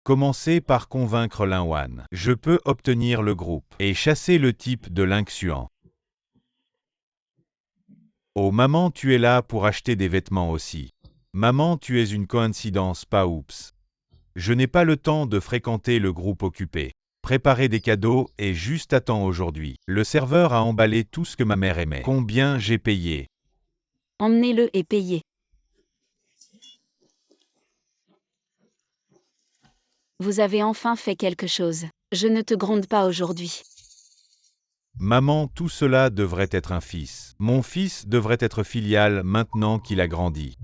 Commencez par convaincre Linwan. Je peux obtenir le groupe et chasser le type de Lynxian. Oh maman, tu es là pour acheter des vêtements aussi. Maman, tu es une coïncidence, pas oups. Je n'ai pas le temps de fréquenter le groupe occupé. Préparer des cadeaux et juste à temps aujourd'hui. Le serveur a emballé tout ce que ma mère aimait. Combien j'ai payé? Emmenez-le et payez. Vous avez enfin fait quelque chose. Je ne te gronde pas aujourd'hui. Maman, tout cela devrait être un fils. Mon fils devrait être filial maintenant qu'il a grandi.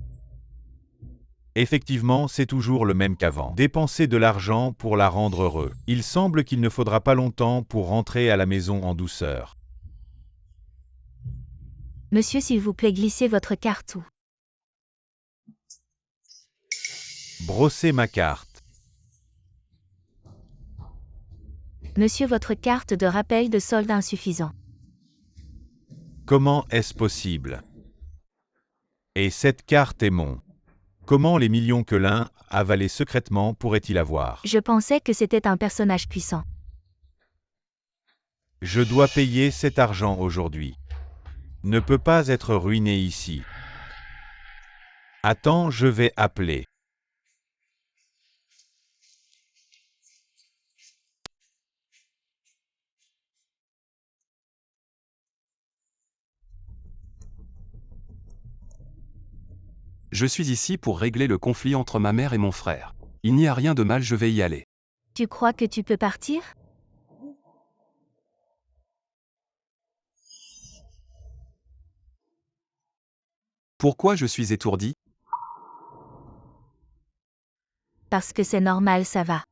Effectivement, c'est toujours le même qu'avant. Dépenser de l'argent pour la rendre heureux. Il semble qu'il ne faudra pas longtemps pour rentrer à la maison en douceur. Monsieur, s'il vous plaît, glissez votre carte où? Brosser ma carte. Monsieur, votre carte de rappel de solde insuffisant. Comment est-ce possible? Et cette carte est mon. Comment les millions que l'un avalé secrètement pourrait-il avoir? Je pensais que c'était un personnage puissant. Je dois payer cet argent aujourd'hui. Ne peut pas être ruiné ici. Attends, je vais appeler. Je suis ici pour régler le conflit entre ma mère et mon frère. Il n'y a rien de mal, je vais y aller. Tu crois que tu peux partir? Pourquoi je suis étourdi? Parce que c'est normal, ça va.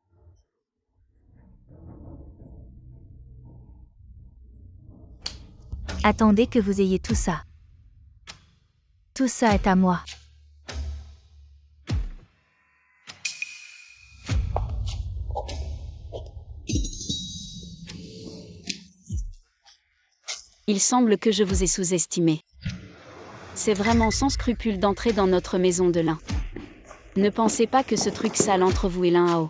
Attendez que vous ayez tout ça. Tout ça est à moi. Il semble que je vous ai sous-estimé. C'est vraiment sans scrupule d'entrer dans notre maison de lin. Ne pensez pas que ce truc sale entre vous et Lin-Hao.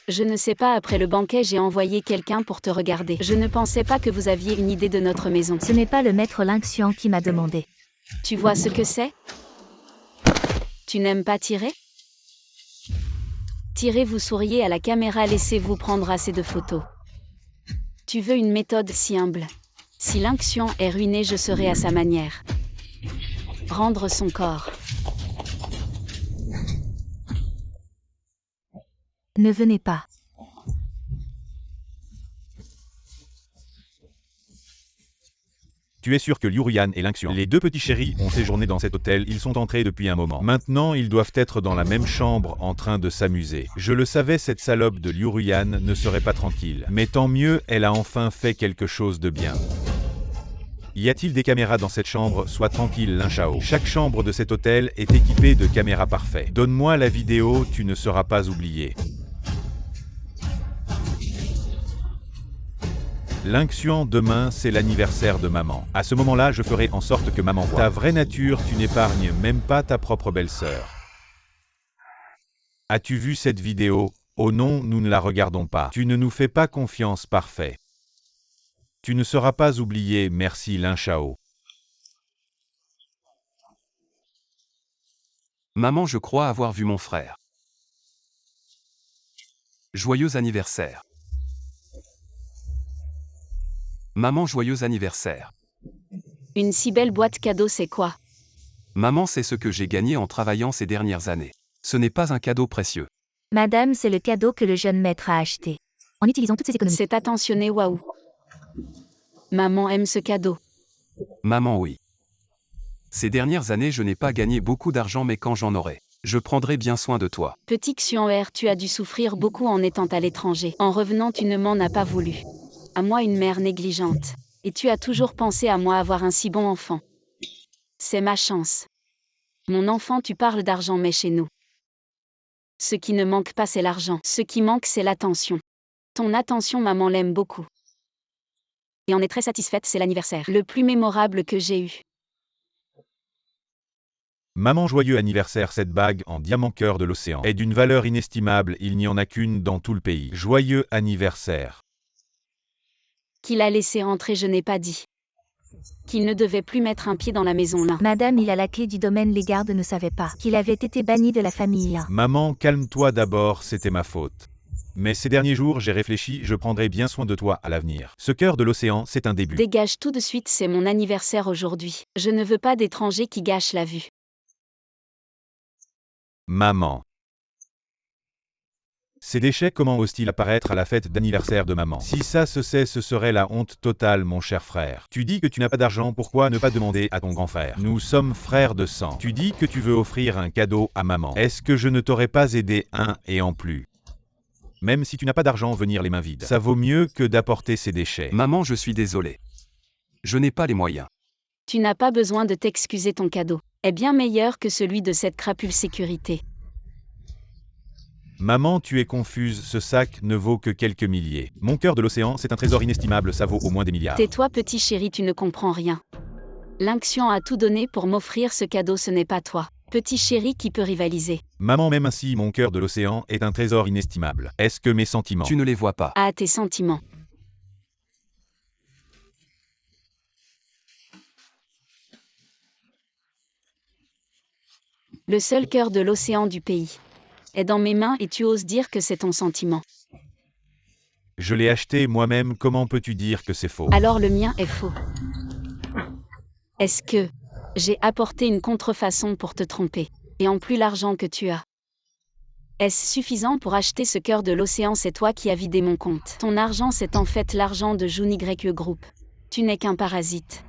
Je ne sais pas, après le banquet j'ai envoyé quelqu'un pour te regarder. Je ne pensais pas que vous aviez une idée de notre maison. Ce n'est pas le maître Lin-Xuan qui m'a demandé. Tu vois ce que c'est? Tu n'aimes pas tirer? Tirez, vous souriez à la caméra, laissez-vous prendre assez de photos. Tu veux une méthode si humble? Si Lin-Xuan est ruiné, je serai à sa manière. Rendre son corps. Ne venez pas. Tu es sûr que Liu Ruyan et Lin-Xuan, les deux petits chéris, ont séjourné dans cet hôtel? Ils sont entrés depuis un moment. Maintenant, ils doivent être dans la même chambre en train de s'amuser. Je le savais, cette salope de Liu Ruyan ne serait pas tranquille. Mais tant mieux, elle a enfin fait quelque chose de bien. Y a-t-il des caméras dans cette chambre? Sois tranquille, Lin Shao. Chaque chambre de cet hôtel est équipée de caméras parfaites. Donne-moi la vidéo, tu ne seras pas oublié. Lin-Xuan, demain, c'est l'anniversaire de maman. À ce moment-là, je ferai en sorte que maman voie ta vraie nature, tu n'épargnes même pas ta propre belle-sœur. As-tu vu cette vidéo? Oh non, nous ne la regardons pas. Tu ne nous fais pas confiance, parfait. Tu ne seras pas oublié, merci Lin Shao. Maman, je crois avoir vu mon frère. Joyeux anniversaire. Maman, joyeux anniversaire. Une si belle boîte cadeau, c'est quoi? Maman, c'est ce que j'ai gagné en travaillant ces dernières années. Ce n'est pas un cadeau précieux. Madame, c'est le cadeau que le jeune maître a acheté. En utilisant toutes ses économies. C'est attentionné, waouh. Maman aime ce cadeau. Maman, oui. Ces dernières années, je n'ai pas gagné beaucoup d'argent, mais quand j'en aurai, je prendrai bien soin de toi. Petit Xuan'er, tu as dû souffrir beaucoup en étant à l'étranger. En revenant, tu ne m'en as pas voulu. À moi, une mère négligente. Et tu as toujours pensé à moi avoir un si bon enfant. C'est ma chance. Mon enfant, tu parles d'argent, mais chez nous, ce qui ne manque pas, c'est l'argent. Ce qui manque, c'est l'attention. Ton attention, maman l'aime beaucoup. Et en est très satisfaite, c'est l'anniversaire le plus mémorable que j'ai eu. Maman, joyeux anniversaire. Cette bague en diamant cœur de l'océan est d'une valeur inestimable, il n'y en a qu'une dans tout le pays. Joyeux anniversaire. Qu'il a laissé rentrer, je n'ai pas dit qu'il ne devait plus mettre un pied dans la maison Lin. Madame, il a la clé du domaine, les gardes ne savaient pas qu'il avait été banni de la famille Lin. Maman, calme-toi d'abord, c'était ma faute. Mais ces derniers jours, j'ai réfléchi, je prendrai bien soin de toi à l'avenir. Ce cœur de l'océan, c'est un début. Dégage tout de suite, c'est mon anniversaire aujourd'hui. Je ne veux pas d'étrangers qui gâchent la vue. Maman. Ces déchets, comment osent-ils apparaître à la fête d'anniversaire de maman? Si ça se sait, ce serait la honte totale, mon cher frère. Tu dis que tu n'as pas d'argent, pourquoi ne pas demander à ton grand frère? Nous sommes frères de sang. Tu dis que tu veux offrir un cadeau à maman. Est-ce que je ne t'aurais pas aidé un et en plus? Même si tu n'as pas d'argent, venir les mains vides, ça vaut mieux que d'apporter ces déchets. Maman, je suis désolé. Je n'ai pas les moyens. Tu n'as pas besoin de t'excuser, ton cadeau est bien meilleur que celui de cette crapule sécurité. Maman, tu es confuse, ce sac ne vaut que quelques milliers. Mon cœur de l'océan, c'est un trésor inestimable, ça vaut au moins des milliards. Tais-toi, petit chéri, tu ne comprends rien. Lin-Xuan a tout donné pour m'offrir ce cadeau, ce n'est pas toi. Petit chéri qui peut rivaliser. Maman, même ainsi, mon cœur de l'océan est un trésor inestimable. Est-ce que mes sentiments... Tu ne les vois pas. Ah, tes sentiments. Le seul cœur de l'océan du pays est dans mes mains et tu oses dire que c'est ton sentiment. Je l'ai acheté moi-même, comment peux-tu dire que c'est faux? Alors le mien est faux. Est-ce que j'ai apporté une contrefaçon pour te tromper? Et en plus l'argent que tu as. Est-ce suffisant pour acheter ce cœur de l'océan? C'est toi qui as vidé mon compte. Ton argent, c'est en fait l'argent de Jun Y Group. Tu n'es qu'un parasite.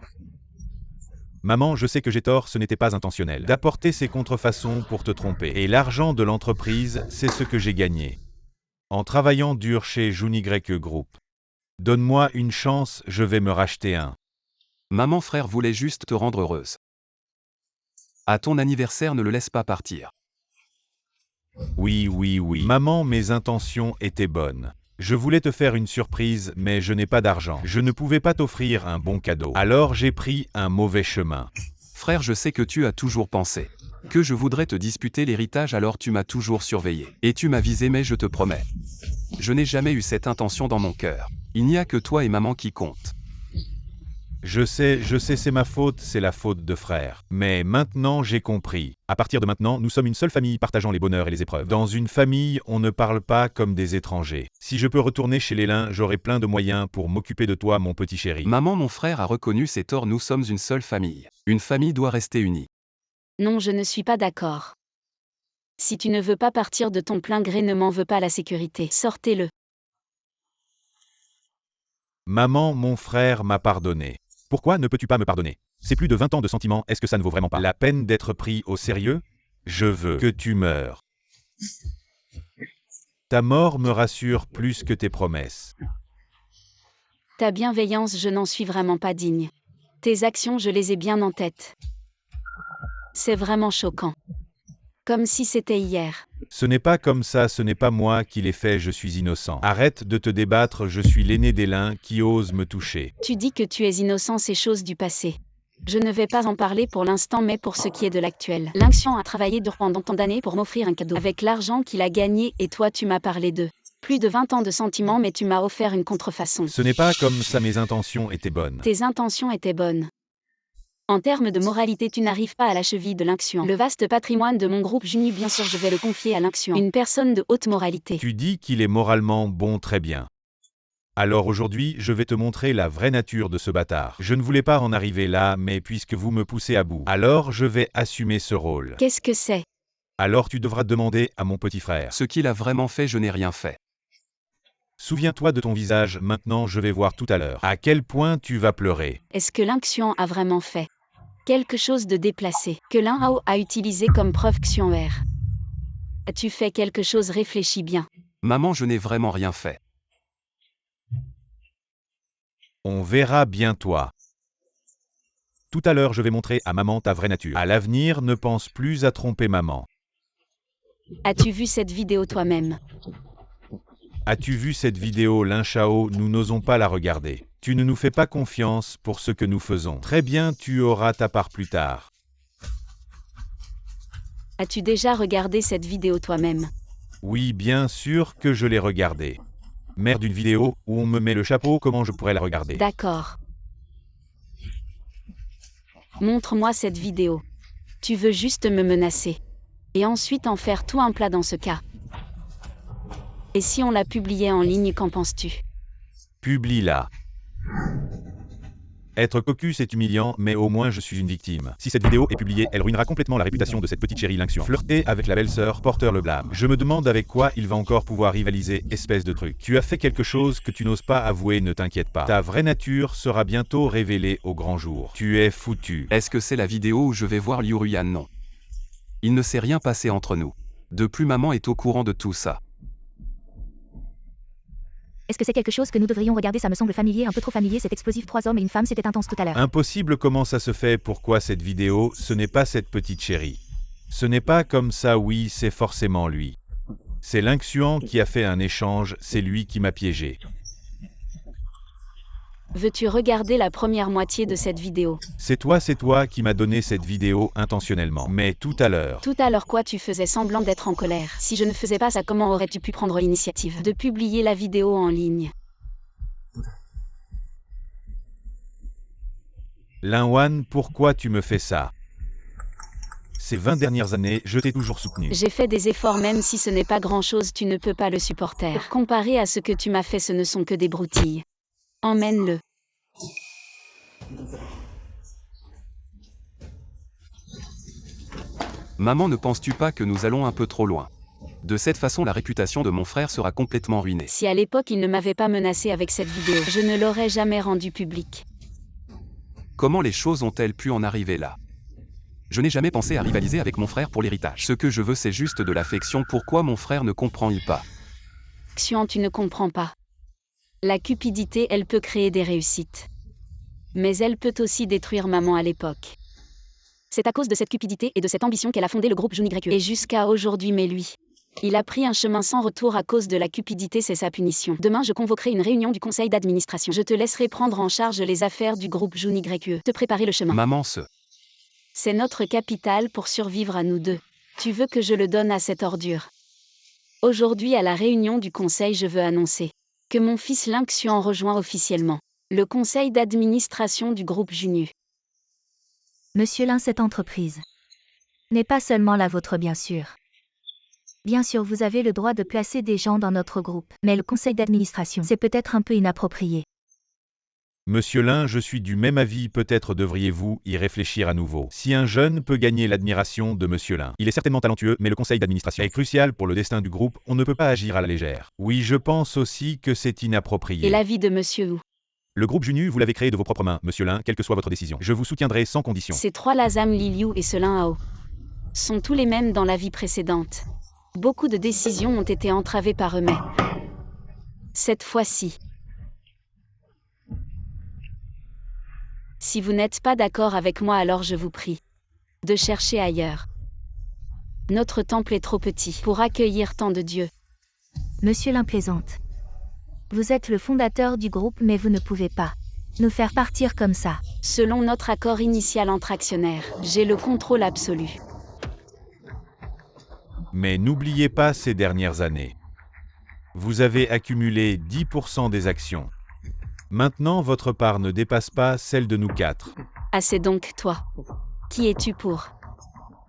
Maman, je sais que j'ai tort, ce n'était pas intentionnel. D'apporter ces contrefaçons pour te tromper. Et l'argent de l'entreprise, c'est ce que j'ai gagné. En travaillant dur chez Juni Group. Donne-moi une chance, je vais me racheter un. Maman frère voulait juste te rendre heureuse. À ton anniversaire, ne le laisse pas partir. Oui. Maman, mes intentions étaient bonnes. Je voulais te faire une surprise, mais je n'ai pas d'argent. Je ne pouvais pas t'offrir un bon cadeau. Alors j'ai pris un mauvais chemin. Frère, je sais que tu as toujours pensé que je voudrais te disputer l'héritage, alors tu m'as toujours surveillé. Et tu m'as visé, mais je te promets, je n'ai jamais eu cette intention dans mon cœur. Il n'y a que toi et maman qui comptent. Je sais, c'est ma faute, c'est la faute de frère. Mais maintenant j'ai compris. À partir de maintenant, nous sommes une seule famille partageant les bonheurs et les épreuves. Dans une famille, on ne parle pas comme des étrangers. Si je peux retourner chez les Lin, j'aurai plein de moyens pour m'occuper de toi, mon petit chéri. Maman, mon frère a reconnu ses torts, nous sommes une seule famille. Une famille doit rester unie. Non, je ne suis pas d'accord. Si tu ne veux pas partir de ton plein gré, ne m'en veux pas la sécurité. Sortez-le. Maman, mon frère m'a pardonné. Pourquoi ne peux-tu pas me pardonner? C'est plus de 20 ans de sentiments, est-ce que ça ne vaut vraiment pas la peine d'être pris au sérieux? Je veux que tu meurs. Ta mort me rassure plus que tes promesses. Ta bienveillance, je n'en suis vraiment pas digne. Tes actions, je les ai bien en tête. C'est vraiment choquant. Comme si c'était hier. Ce n'est pas comme ça, ce n'est pas moi qui l'ai fait, je suis innocent. Arrête de te débattre, je suis l'aîné des Lin qui ose me toucher. Tu dis que tu es innocent, c'est chose du passé. Je ne vais pas en parler pour l'instant, mais pour ce qui est de l'actuel. L'incient a travaillé dur pendant tant d'années pour m'offrir un cadeau. Avec l'argent qu'il a gagné, et toi tu m'as parlé d'eux. Plus de 20 ans de sentiments, mais tu m'as offert une contrefaçon. Ce n'est pas comme ça, mes intentions étaient bonnes. Tes intentions étaient bonnes. En termes de moralité, tu n'arrives pas à la cheville de l'incient. Le vaste patrimoine de mon groupe Juni, bien sûr, je vais le confier à l'incient. Une personne de haute moralité. Tu dis qu'il est moralement bon, très bien. Alors aujourd'hui, je vais te montrer la vraie nature de ce bâtard. Je ne voulais pas en arriver là, mais puisque vous me poussez à bout, alors je vais assumer ce rôle. Qu'est-ce que c'est? Alors tu devras demander à mon petit frère. Ce qu'il a vraiment fait, je n'ai rien fait. Souviens-toi de ton visage, maintenant je vais voir tout à l'heure. À quel point tu vas pleurer. Est-ce que l'incient a vraiment fait quelque chose de déplacé, que l'Inhao a utilisé comme preuve Xian'er? As-tu fait quelque chose? Réfléchis bien. Maman, je n'ai vraiment rien fait. On verra bien toi. Tout à l'heure je vais montrer à maman ta vraie nature. À l'avenir, ne pense plus à tromper maman. As-tu vu cette vidéo toi-même? As-tu vu cette vidéo, Lin Shao? Nous n'osons pas la regarder. Tu ne nous fais pas confiance pour ce que nous faisons. Très bien, tu auras ta part plus tard. As-tu déjà regardé cette vidéo toi-même? Oui, bien sûr que je l'ai regardée. Merde, une vidéo où on me met le chapeau, comment je pourrais la regarder? D'accord. Montre-moi cette vidéo. Tu veux juste me menacer. Et ensuite en faire tout un plat dans ce cas. Et si on la publiait en ligne, qu'en penses-tu? Publie-la. Être cocu, c'est humiliant, mais au moins je suis une victime. Si cette vidéo est publiée, elle ruinera complètement la réputation de cette petite chérie Linxian. Flirter avec la belle-sœur, porteur le blâme. Je me demande avec quoi il va encore pouvoir rivaliser, espèce de truc. Tu as fait quelque chose que tu n'oses pas avouer, ne t'inquiète pas. Ta vraie nature sera bientôt révélée au grand jour. Tu es foutu. Est-ce que c'est la vidéo où je vais voir Liu Ruyan? Non. Il ne s'est rien passé entre nous. De plus, maman est au courant de tout ça. Est-ce que c'est quelque chose que nous devrions regarder? Ça me semble familier, un peu trop familier, cet explosif 3 hommes et une femme, c'était intense tout à l'heure. Impossible, comment ça se fait? Pourquoi cette vidéo? Ce n'est pas cette petite chérie. Ce n'est pas comme ça, oui, c'est forcément lui. C'est Linxian qui a fait un échange, c'est lui qui m'a piégé. Veux-tu regarder la première moitié de cette vidéo? C'est toi qui m'as donné cette vidéo intentionnellement. Mais tout à l'heure. Tout à l'heure quoi? Tu faisais semblant d'être en colère. Si je ne faisais pas ça, comment aurais-tu pu prendre l'initiative de publier la vidéo en ligne? Linwan, pourquoi tu me fais ça? Ces 20 dernières années, je t'ai toujours soutenu. J'ai fait des efforts, même si ce n'est pas grand-chose, tu ne peux pas le supporter. Comparé à ce que tu m'as fait, ce ne sont que des broutilles. Emmène-le. Maman, ne penses-tu pas que nous allons un peu trop loin? De cette façon, la réputation de mon frère sera complètement ruinée. Si à l'époque il ne m'avait pas menacé avec cette vidéo, je ne l'aurais jamais rendue publique. Comment les choses ont-elles pu en arriver là? Je n'ai jamais pensé à rivaliser avec mon frère pour l'héritage. Ce que je veux, c'est juste de l'affection. Pourquoi mon frère ne comprend-il pas? Xian, tu ne comprends pas. La cupidité, elle peut créer des réussites. Mais elle peut aussi détruire maman à l'époque. C'est à cause de cette cupidité et de cette ambition qu'elle a fondé le groupe Juni YE. Et jusqu'à aujourd'hui, mais lui, il a pris un chemin sans retour à cause de la cupidité, c'est sa punition. Demain, je convoquerai une réunion du conseil d'administration. Je te laisserai prendre en charge les affaires du groupe Juni YE. Te préparer le chemin. Maman, C'est notre capital pour survivre à nous deux. Tu veux que je le donne à cette ordure? Aujourd'hui, à la réunion du conseil, je veux annoncer que mon fils Ling Xuan rejoint officiellement le conseil d'administration du groupe Juni. Monsieur Lin, cette entreprise n'est pas seulement la vôtre, bien sûr. Bien sûr, vous avez le droit de placer des gens dans notre groupe, mais le conseil d'administration, c'est peut-être un peu inapproprié. Monsieur Lin, je suis du même avis, peut-être devriez-vous y réfléchir à nouveau. Si un jeune peut gagner l'admiration de Monsieur Lin, il est certainement talentueux, mais le conseil d'administration est crucial pour le destin du groupe, on ne peut pas agir à la légère. Oui, je pense aussi que c'est inapproprié. Et l'avis de Monsieur Wu? Le groupe Juni, vous l'avez créé de vos propres mains, Monsieur Lin, quelle que soit votre décision. Je vous soutiendrai sans condition. Ces trois Lazam Liliu et ce Lin Hao sont tous les mêmes dans la vie précédente. Beaucoup de décisions ont été entravées par eux, mais cette fois-ci, si vous n'êtes pas d'accord avec moi, alors je vous prie de chercher ailleurs. Notre temple est trop petit pour accueillir tant de dieux. Monsieur Lin plaisante. Vous êtes le fondateur du groupe, mais vous ne pouvez pas nous faire partir comme ça. Selon notre accord initial entre actionnaires, j'ai le contrôle absolu. Mais n'oubliez pas ces dernières années. Vous avez accumulé 10% des actions. Maintenant, votre part ne dépasse pas celle de nous quatre. Ah, c'est donc toi. Qui es-tu pour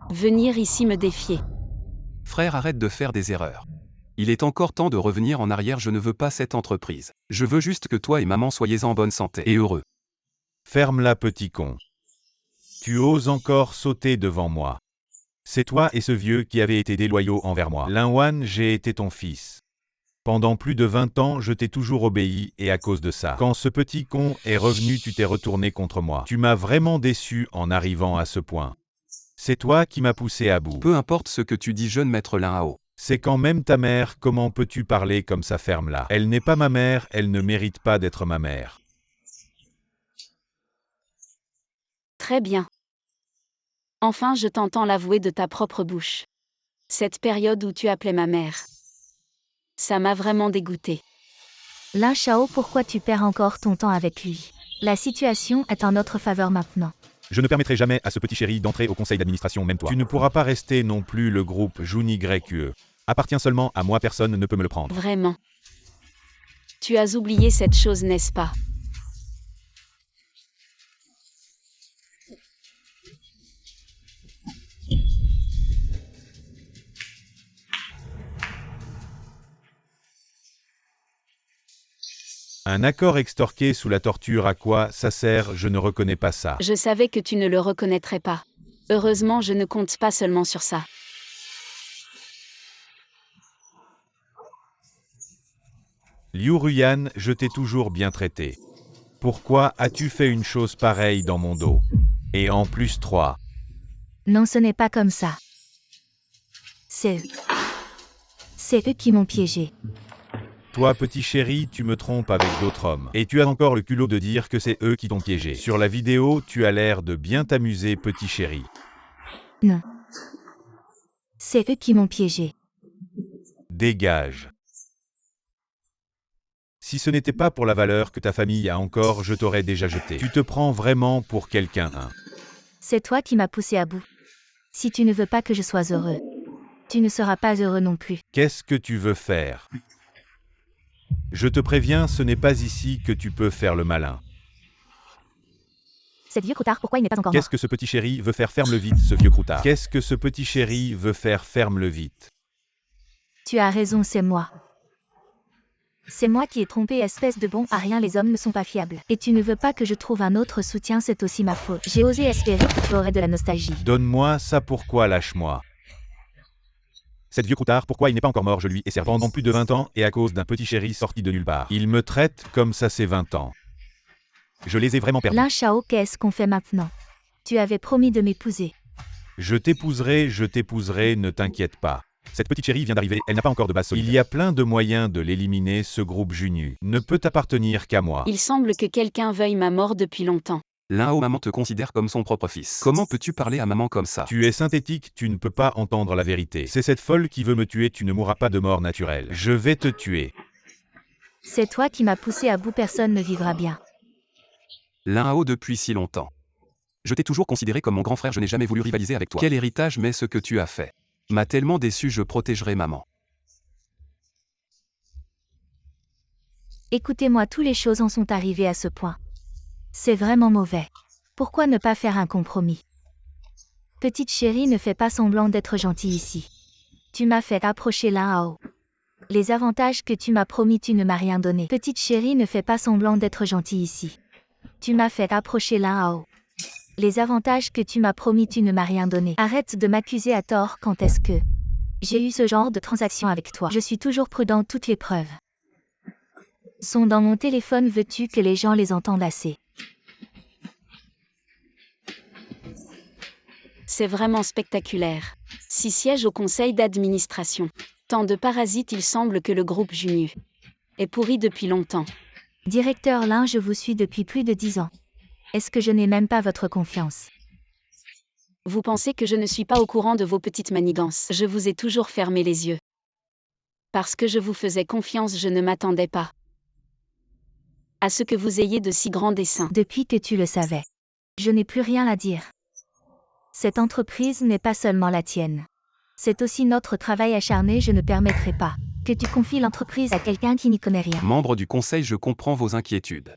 venir ici me défier? Frère, arrête de faire des erreurs. Il est encore temps de revenir en arrière, je ne veux pas cette entreprise. Je veux juste que toi et maman soyez en bonne santé et heureux. Ferme-la, petit con. Tu oses encore sauter devant moi. C'est toi et ce vieux qui avez été déloyaux envers moi. Lin Wan, j'ai été ton fils. Pendant plus de 20 ans, je t'ai toujours obéi, et à cause de ça, quand ce petit con est revenu, tu t'es retourné contre moi. Tu m'as vraiment déçu en arrivant à ce point. C'est toi qui m'as poussé à bout. Peu importe ce que tu dis, jeune maître Lin Hao. C'est quand même ta mère, comment peux-tu parler comme ça, ferme-la? Elle n'est pas ma mère, elle ne mérite pas d'être ma mère. Très bien. Enfin, je t'entends l'avouer de ta propre bouche. Cette période où tu appelais ma mère, ça m'a vraiment dégoûté. Lin Shao, pourquoi tu perds encore ton temps avec lui? La situation est en notre faveur maintenant. Je ne permettrai jamais à ce petit chéri d'entrer au conseil d'administration, même toi. Tu ne pourras pas rester non plus, le groupe Juni YE appartient seulement à moi, personne ne peut me le prendre. Vraiment. Tu as oublié cette chose, n'est-ce pas? Un accord extorqué sous la torture, à quoi ça sert? Je ne reconnais pas ça. Je savais que tu ne le reconnaîtrais pas. Heureusement, je ne compte pas seulement sur ça. Liu Ruyan, je t'ai toujours bien traité. Pourquoi as-tu fait une chose pareille dans mon dos? Et en plus 3. Non, ce n'est pas comme ça. C'est eux. C'est eux qui m'ont piégé. Toi, petit chéri, tu me trompes avec d'autres hommes. Et tu as encore le culot de dire que c'est eux qui t'ont piégé. Sur la vidéo, tu as l'air de bien t'amuser, petit chéri. Non. C'est eux qui m'ont piégé. Dégage. Si ce n'était pas pour la valeur que ta famille a encore, je t'aurais déjà jeté. Tu te prends vraiment pour quelqu'un, hein? C'est toi qui m'as poussé à bout. Si tu ne veux pas que je sois heureux, tu ne seras pas heureux non plus. Qu'est-ce que tu veux faire? Je te préviens, ce n'est pas ici que tu peux faire le malin. Cet vieux croutard, pourquoi il n'est pas encore mort? Qu'est-ce que ce petit chéri veut faire? Ferme-le vite, ce vieux croutard. Qu'est-ce que ce petit chéri veut faire? Ferme-le vite. Tu as raison, c'est moi. C'est moi qui ai trompé, espèce de bon à rien, les hommes ne sont pas fiables. Et tu ne veux pas que je trouve un autre soutien, c'est aussi ma faute. J'ai osé espérer que tu aurais de la nostalgie. Donne-moi ça, pourquoi? Lâche-moi. Cet vieux croutard, pourquoi il n'est pas encore mort? Je lui ai servi pendant plus de 20 ans, et à cause d'un petit chéri sorti de nulle part. Il me traite comme ça, c'est 20 ans. Je les ai vraiment perdus. Lin Shao, qu'est-ce qu'on fait maintenant? Tu avais promis de m'épouser. Je t'épouserai, ne t'inquiète pas. Cette petite chérie vient d'arriver, elle n'a pas encore de base solide. Il y a plein de moyens de l'éliminer, ce groupe Junyu ne peut appartenir qu'à moi. Il semble que quelqu'un veuille ma mort depuis longtemps. Lin Hao, maman te considère comme son propre fils. Comment peux-tu parler à maman comme ça? Tu es synthétique, tu ne peux pas entendre la vérité. C'est cette folle qui veut me tuer, tu ne mourras pas de mort naturelle. Je vais te tuer. C'est toi qui m'as poussé à bout, personne ne vivra bien. Lin Hao, depuis si longtemps. Je t'ai toujours considéré comme mon grand frère, je n'ai jamais voulu rivaliser avec toi. Quel héritage, mais ce que tu as fait m'a tellement déçu, je protégerai maman. Écoutez-moi, toutes les choses en sont arrivées à ce point. C'est vraiment mauvais. Pourquoi ne pas faire un compromis? Petite chérie, ne fais pas semblant d'être gentille ici. Tu m'as fait approcher Lin Hao. Les avantages que tu m'as promis, tu ne m'as rien donné. Petite chérie, ne fais pas semblant d'être gentille ici. Tu m'as fait approcher Lin Hao. Les avantages que tu m'as promis, tu ne m'as rien donné. Arrête de m'accuser à tort. Quand est-ce que j'ai eu ce genre de transaction avec toi? Je suis toujours prudent, toutes les preuves sont dans mon téléphone, veux-tu que les gens les entendent assez? C'est vraiment spectaculaire. 6 sièges au conseil d'administration. Tant de parasites, il semble que le groupe Junyu est pourri depuis longtemps. Directeur Lin, je vous suis depuis plus de 10 ans. Est-ce que je n'ai même pas votre confiance? Vous pensez que je ne suis pas au courant de vos petites manigances? Je vous ai toujours fermé les yeux. Parce que je vous faisais confiance, je ne m'attendais pas à ce que vous ayez de si grands desseins. Depuis que tu le savais. Je n'ai plus rien à dire. Cette entreprise n'est pas seulement la tienne. C'est aussi notre travail acharné, je ne permettrai pas que tu confies l'entreprise à quelqu'un qui n'y connaît rien. Membre du conseil, je comprends vos inquiétudes.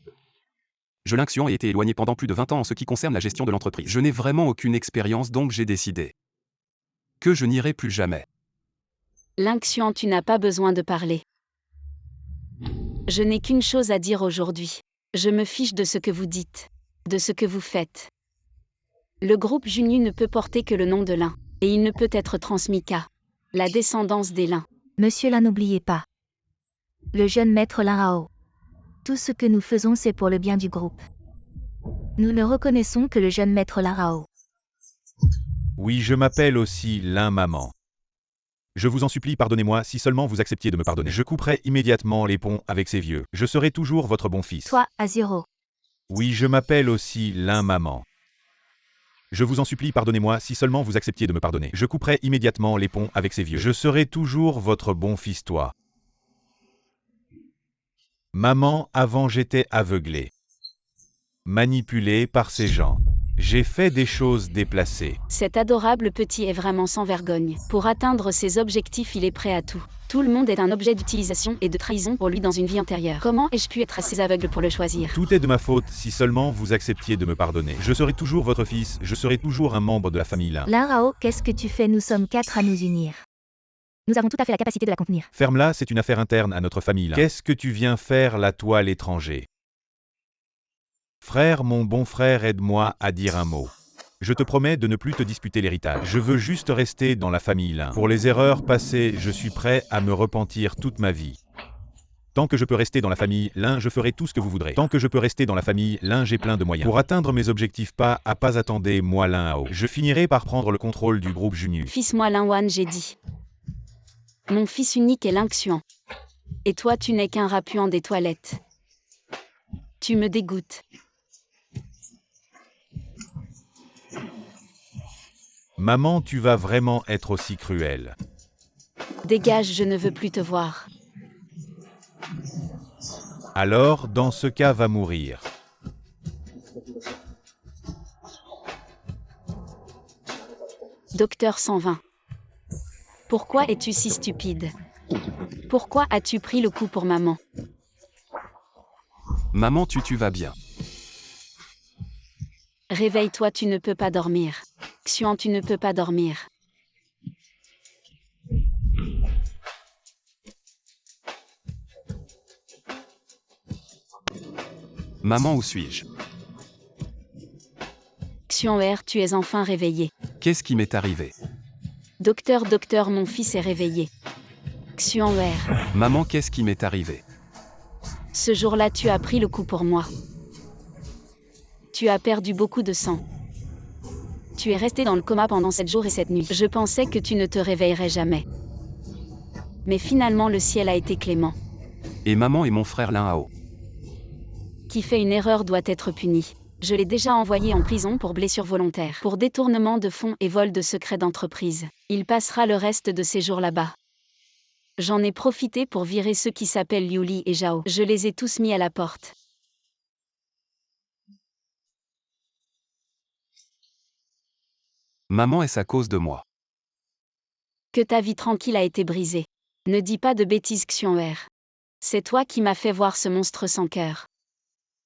Je Lin Xuan ai été éloigné pendant plus de 20 ans en ce qui concerne la gestion de l'entreprise. Je n'ai vraiment aucune expérience, donc j'ai décidé que je n'irai plus jamais. Lin Xuan, tu n'as pas besoin de parler. Je n'ai qu'une chose à dire aujourd'hui. Je me fiche de ce que vous dites, de ce que vous faites. Le groupe Junyu ne peut porter que le nom de Lin, et il ne peut être transmis qu'à la descendance des Lin. Monsieur Lin, n'oubliez pas. Le jeune maître Lin Hao. Tout ce que nous faisons, c'est pour le bien du groupe. Nous ne reconnaissons que le jeune maître Lin Hao. Oui, je m'appelle aussi Lin Maman. Je vous en supplie, pardonnez-moi, si seulement vous acceptiez de me pardonner. Je couperai immédiatement les ponts avec ces vieux. Je serai toujours votre bon fils. Toi, Azuro. Oui, je m'appelle aussi Lin Maman. Je vous en supplie, pardonnez-moi, si seulement vous acceptiez de me pardonner. Je couperai immédiatement les ponts avec ces vieux. Je serai toujours votre bon fils, toi. Maman, avant j'étais aveuglé. Manipulé par ces gens. J'ai fait des choses déplacées. Cet adorable petit est vraiment sans vergogne. Pour atteindre ses objectifs, il est prêt à tout. Tout le monde est un objet d'utilisation et de trahison pour lui dans une vie antérieure. Comment ai-je pu être assez aveugle pour le choisir? Tout est de ma faute, si seulement vous acceptiez de me pardonner. Je serai toujours votre fils, je serai toujours un membre de la famille Lin. Lin Hao, qu'est-ce que tu fais? Nous sommes 4 à nous unir. Nous avons tout à fait la capacité de la contenir. Ferme-la, c'est une affaire interne à notre famille Lin. Qu'est-ce que tu viens faire là, toi, l'étranger? Frère, mon bon frère, aide-moi à dire un mot. Je te promets de ne plus te disputer l'héritage. Je veux juste rester dans la famille Lin. Pour les erreurs passées, je suis prêt à me repentir toute ma vie. Tant que je peux rester dans la famille Lin, je ferai tout ce que vous voudrez. Tant que je peux rester dans la famille Lin, j'ai plein de moyens. Pour atteindre mes objectifs, pas à pas, attendez, moi Lin Hao. Je finirai par prendre le contrôle du groupe Junyu. Fils-moi Lin Wan, j'ai dit. Mon fils unique est Lin Xuan. Et toi, tu n'es qu'un rapuant des toilettes. Tu me dégoûtes. Maman, tu vas vraiment être aussi cruelle. Dégage, je ne veux plus te voir. Alors, dans ce cas, va mourir. Docteur 120. Pourquoi es-tu si stupide? Pourquoi as-tu pris le coup pour maman? Maman, tu vas bien. Réveille-toi, tu ne peux pas dormir. Xuan, tu ne peux pas dormir. Maman, où suis-je? Xuan, tu es enfin réveillé. Qu'est-ce qui m'est arrivé? Docteur, mon fils est réveillé. Xuan, Maman, qu'est-ce qui m'est arrivé? ce jour-là, tu as pris le coup pour moi. Tu as perdu beaucoup de sang. Tu es resté dans le coma pendant 7 jours et 7 nuits. Je pensais que tu ne te réveillerais jamais. Mais finalement le ciel a été clément. Et maman et mon frère Lin-Hao. Qui fait une erreur doit être puni. Je l'ai déjà envoyé en prison pour blessure volontaire, pour détournement de fonds et vol de secrets d'entreprise. Il passera le reste de ses jours là-bas. J'en ai profité pour virer ceux qui s'appellent Liu Li et Zhao. Je les ai tous mis à la porte. Maman, est-ce à cause de moi? Que ta vie tranquille a été brisée. Ne dis pas de bêtises, Xian'er. C'est toi qui m'as fait voir ce monstre sans cœur.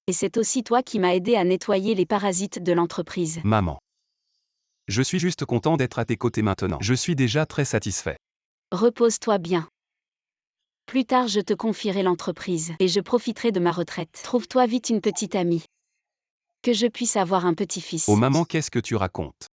Et c'est aussi toi qui m'as aidé à nettoyer les parasites de l'entreprise. Maman. Je suis juste content d'être à tes côtés maintenant. Je suis déjà très satisfait. Repose-toi bien. Plus tard je te confierai l'entreprise et je profiterai de ma retraite. Trouve-toi vite une petite amie. Que je puisse avoir un petit-fils. Oh maman, qu'est-ce que tu racontes?